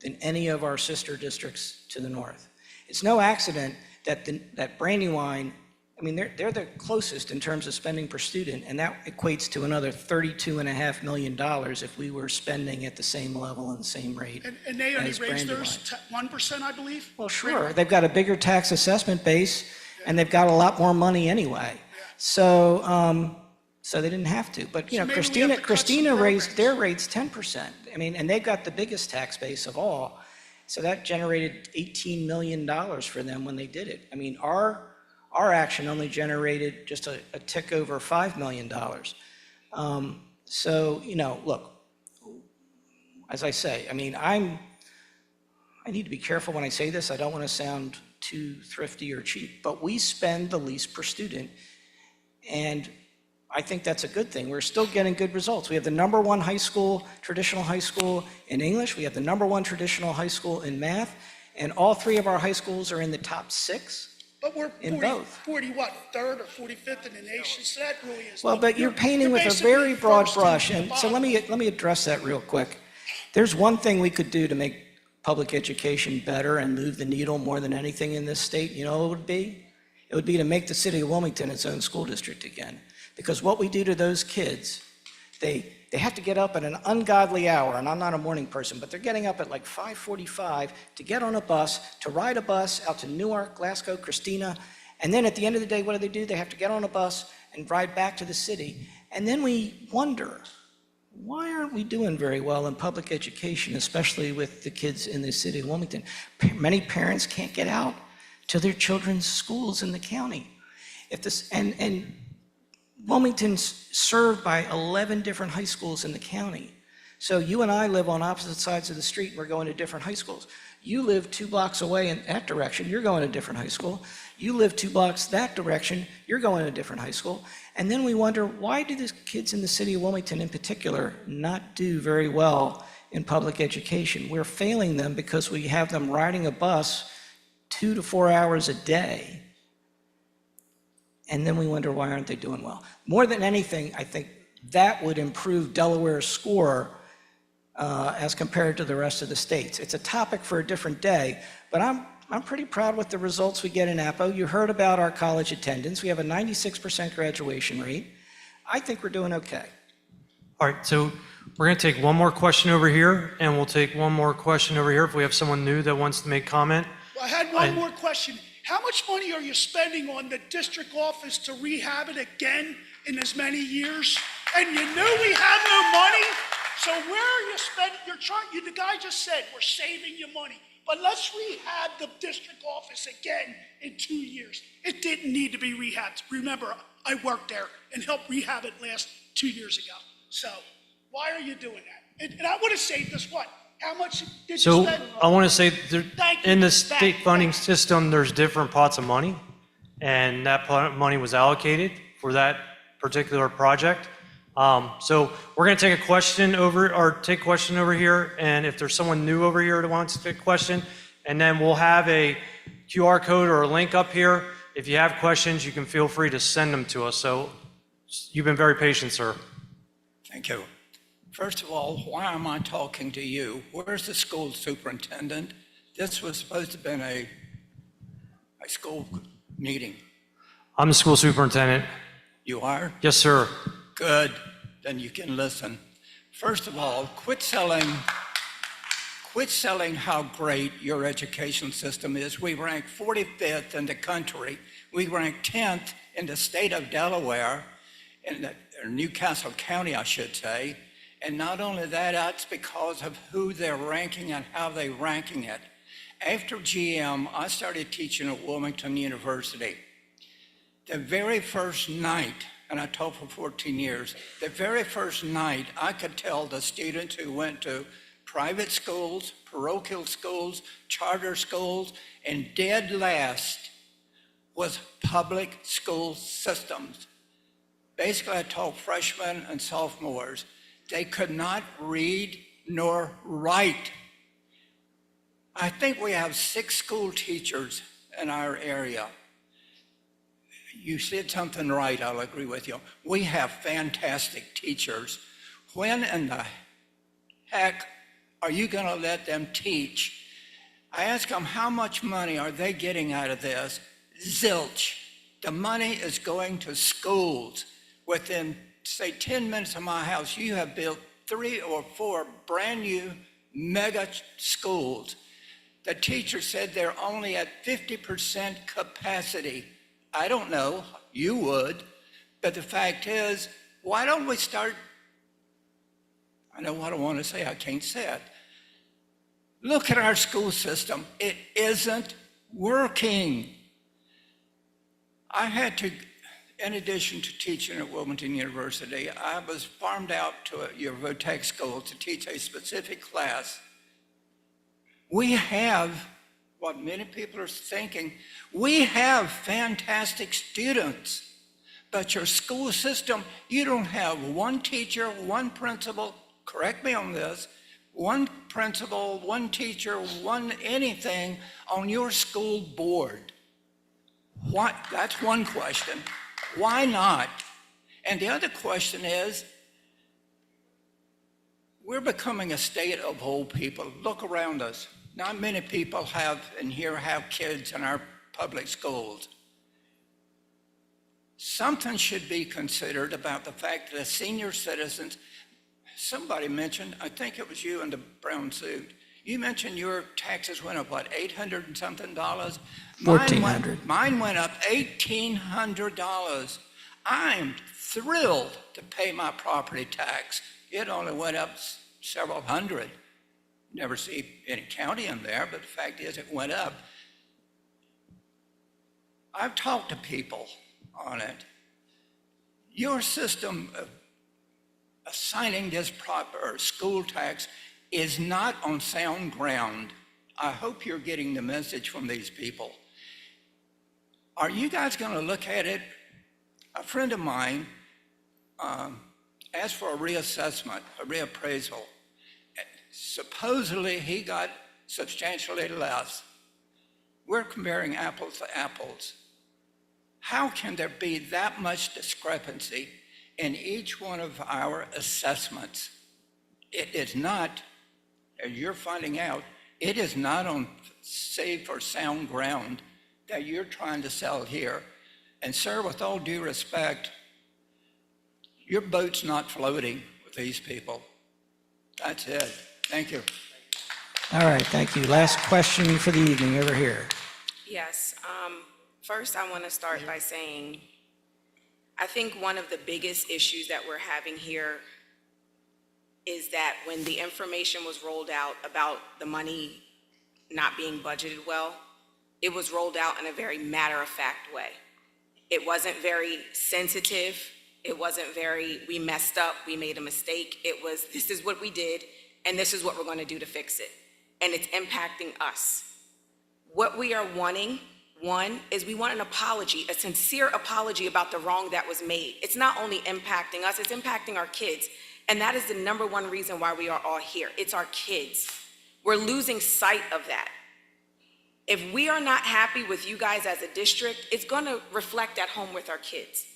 than any of our sister districts to the north. It's no accident that Brandywine, I mean, they're the closest in terms of spending per student, and that equates to another $32.5 million if we were spending at the same level and the same rate. And they only as raised Brandywine. theirs 1%, I believe? Well, sure. They've got a bigger tax assessment base, and they've got a lot more money anyway. So they didn't have to. But So maybe we have to cut Christina some raised programs. their rates 10%. I mean, and they've got the biggest tax base of all. So that generated $18 million for them when they did it. I mean, our action only generated just a tick over $5 million. So, look, as I say, I mean, I need to be careful when I say this. I don't want to sound too thrifty or cheap, but we spend the least per student. And I think that's a good thing. We're still getting good results. We have the #1 high school, traditional high school in English. We have the #1 traditional high school in math. And all 3 of our high schools are in the top 6 But we're in 40, both. 40 what, third or 45th in the nation, so that really is. Well, but you're painting with a basically very broad first brush, and and so let bottom. me address that real quick. There's one thing we could do to make public education better and move the needle more than anything in this state. You know what it would be? It would be to make the city of Wilmington its own school district again. Because what we do to those kids, they have to get up at an ungodly hour, and I'm not a morning person, but they're getting up at like 5:45 to get on a bus, to ride a bus out to Newark, Glasgow, Christina, and then at the end of the day, what do? They have to get on a bus and ride back to the city. And then we wonder, why aren't we doing very well in public education, especially with the kids in the city of Wilmington? Many parents can't get out to their children's schools in the county. And Wilmington's served by 11 different high schools in the county. So you and I live on opposite sides of the street, and we're going to different high schools. You live 2 blocks away in that direction, you're going to a different high school. You live 2 blocks that direction, you're going to a different high school. And then we wonder, why do the kids in the city of Wilmington in particular not do very well in public education? We're failing them because we have them riding a bus 2 to 4 hours a day. And then we wonder, why aren't they doing well? More than anything, I think that would improve Delaware's score as compared to the rest of the states. It's a topic for a different day, but I'm pretty proud with the results we get in Appo. You heard about our college attendance. We have a 96% graduation rate. I think we're doing okay. All right, so we're going to take one more question over here, and we'll take one more question over here if we have someone new that wants to make comment. Well, I had one more question. How much money are you spending on the district office to rehab it again in as many years? And you knew we had no money? So where are you spending? The guy just said, we're saving you money. But let's rehab the district office again in 2 years. It didn't need to be rehabbed. Remember, I worked there and helped rehab it last 2 years ago. So why are you doing that? And I would have saved us what? How much did you So spend? I want to say, Thank you. in the state funding system, there's different pots of money, and that pot of money was allocated for that particular project. So we're going to take a question over here, and if there's someone new over here that wants to take a question, and then we'll have a QR code or a link up here. If you have questions, you can feel free to send them to us. So you've been very patient, sir. Thank you. First of all, why am I talking to you? Where's the school superintendent? This was supposed to have been a school meeting. I'm the school superintendent. You are? Yes, sir. Good, then you can listen. First of all, quit selling how great your education system is. We rank 45th in the country. We rank 10th in the state of Delaware, or Newcastle County, I should say. And not only that, that's because of who they're ranking and how they're ranking it. After GM, I started teaching at Wilmington University. The very first night, and I taught for 14 years, the very first night I could tell the students who went to private schools, parochial schools, charter schools, and dead last was public school systems. Basically, I taught freshmen and sophomores. They could not read nor write. I think we have 6 school teachers in our area. You said something right, I'll agree with you. We have fantastic teachers. When in the heck are you going to let them teach? I ask them, how much money are they getting out of this? Zilch. The money is going to schools. Within, say, 10 minutes of my house, you have built 3 or 4 brand new mega schools. The teacher said they're only at 50% capacity. I don't know, you would, but the fact is, why don't we start, I know what I want to say, I can't say it. Look at our school system, it isn't working. I had to, in addition to teaching at Wilmington University, I was farmed out to your VOTEC school to teach a specific class. We have what many people are thinking. We have fantastic students, but your school system, you don't have one teacher, one principal, correct me on this, one principal, one teacher, one anything on your school board. Why? That's one question. Why not? And the other question is, we're becoming a state of old people. Look around us. Not many people have kids in our public schools. Something should be considered about the fact that senior citizens, somebody mentioned, I think it was you in the brown suit, you mentioned your taxes went up, what, $800 and something? $1,400. Mine went up $1,800. I'm thrilled to pay my property tax. It only went up several hundred. Never see any county in there, but the fact is it went up. I've talked to people on it. Your system of assigning this proper school tax is not on sound ground. I hope you're getting the message from these people. Are you guys going to look at it? A friend of mine asked for a reassessment, a reappraisal. Supposedly, he got substantially less. We're comparing apples to apples. How can there be that much discrepancy in each one of our assessments? It is not, as you're finding out, it is not on safe or sound ground that you're trying to sell here. And sir, with all due respect, your boat's not floating with these people. That's it. Thank you. All right, thank you. Last question for the evening over here. Yes. First, I want to start by saying, I think one of the biggest issues that we're having here is that when the information was rolled out about the money not being budgeted well, it was rolled out in a very matter-of-fact way. It wasn't very sensitive. It wasn't very, we messed up, we made a mistake. It was, this is what we did, and this is what we're going to do to fix it. And it's impacting us. What we are wanting, one, is we want an apology, a sincere apology about the wrong that was made. It's not only impacting us, it's impacting our kids. And that is the number one reason why we are all here. It's our kids. We're losing sight of that. If we are not happy with you guys as a district, it's going to reflect at home with our kids.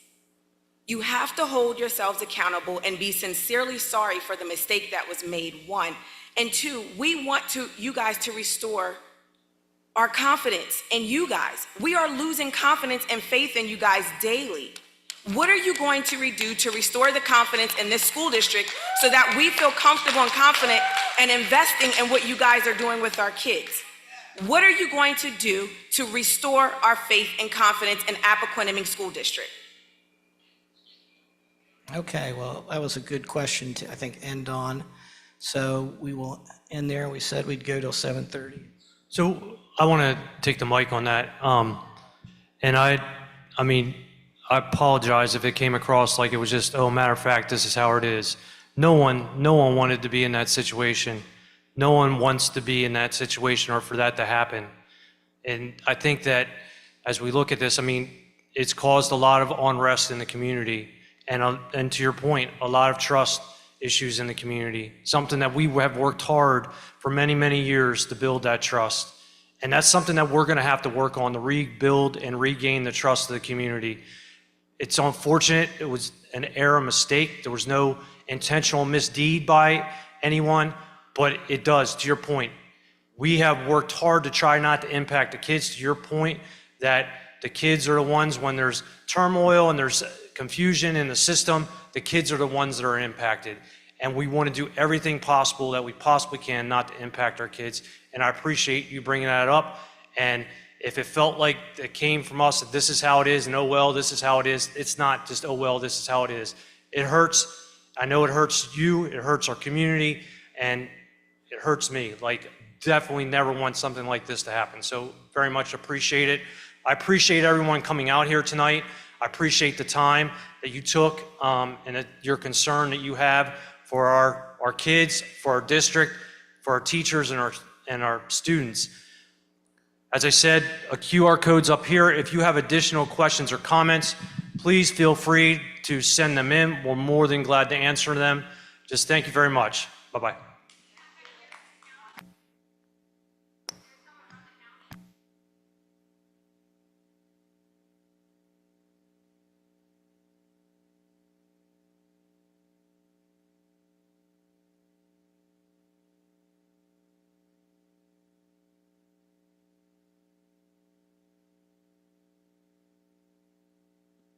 You have to hold yourselves accountable and be sincerely sorry for the mistake that was made, one. And two, we want you guys to restore our confidence in you guys. We are losing confidence and faith in you guys daily. What are you going to do to restore the confidence in this school district so that we feel comfortable and confident and investing in what you guys are doing with our kids? What are you going to do to restore our faith and confidence in Appoquinimink School District? Okay, well, that was a good question to, I think, end on. So we will end there. We said we'd go till 7:30. So I want to take the mic on that. And I mean, I apologize if it came across like it was just, oh, matter of fact, this is how it is. No one wanted to be in that situation. No one wants to be in that situation or for that to happen. And I think that as we look at this, I mean, it's caused a lot of unrest in the community. And to your point, a lot of trust issues in the community, something that we have worked hard for many, many years to build that trust. And that's something that we're gonna have to work on to rebuild and regain the trust of the community. It's unfortunate, it was an error, mistake. There was no intentional misdeed by anyone, but it does, to your point. We have worked hard to try not to impact the kids, to your point, that the kids are the ones, when there's turmoil and there's confusion in the system, the kids are the ones that are impacted. And we want to do everything possible that we possibly can not to impact our kids. And I appreciate you bringing that up. And if it felt like it came from us that this is how it is and oh well, this is how it is, it's not just oh well, this is how it is. It hurts. I know it hurts you, it hurts our community, and it hurts me. Like, definitely never want something like this to happen. So very much appreciate it. I appreciate everyone coming out here tonight. I appreciate the time that you took and your concern that you have for our kids, for our district, for our teachers and and our students. As I said, a QR code's up here. If you have additional questions or comments, please feel free to send them in. We're more than glad to answer them. Just thank you very much. Bye-bye.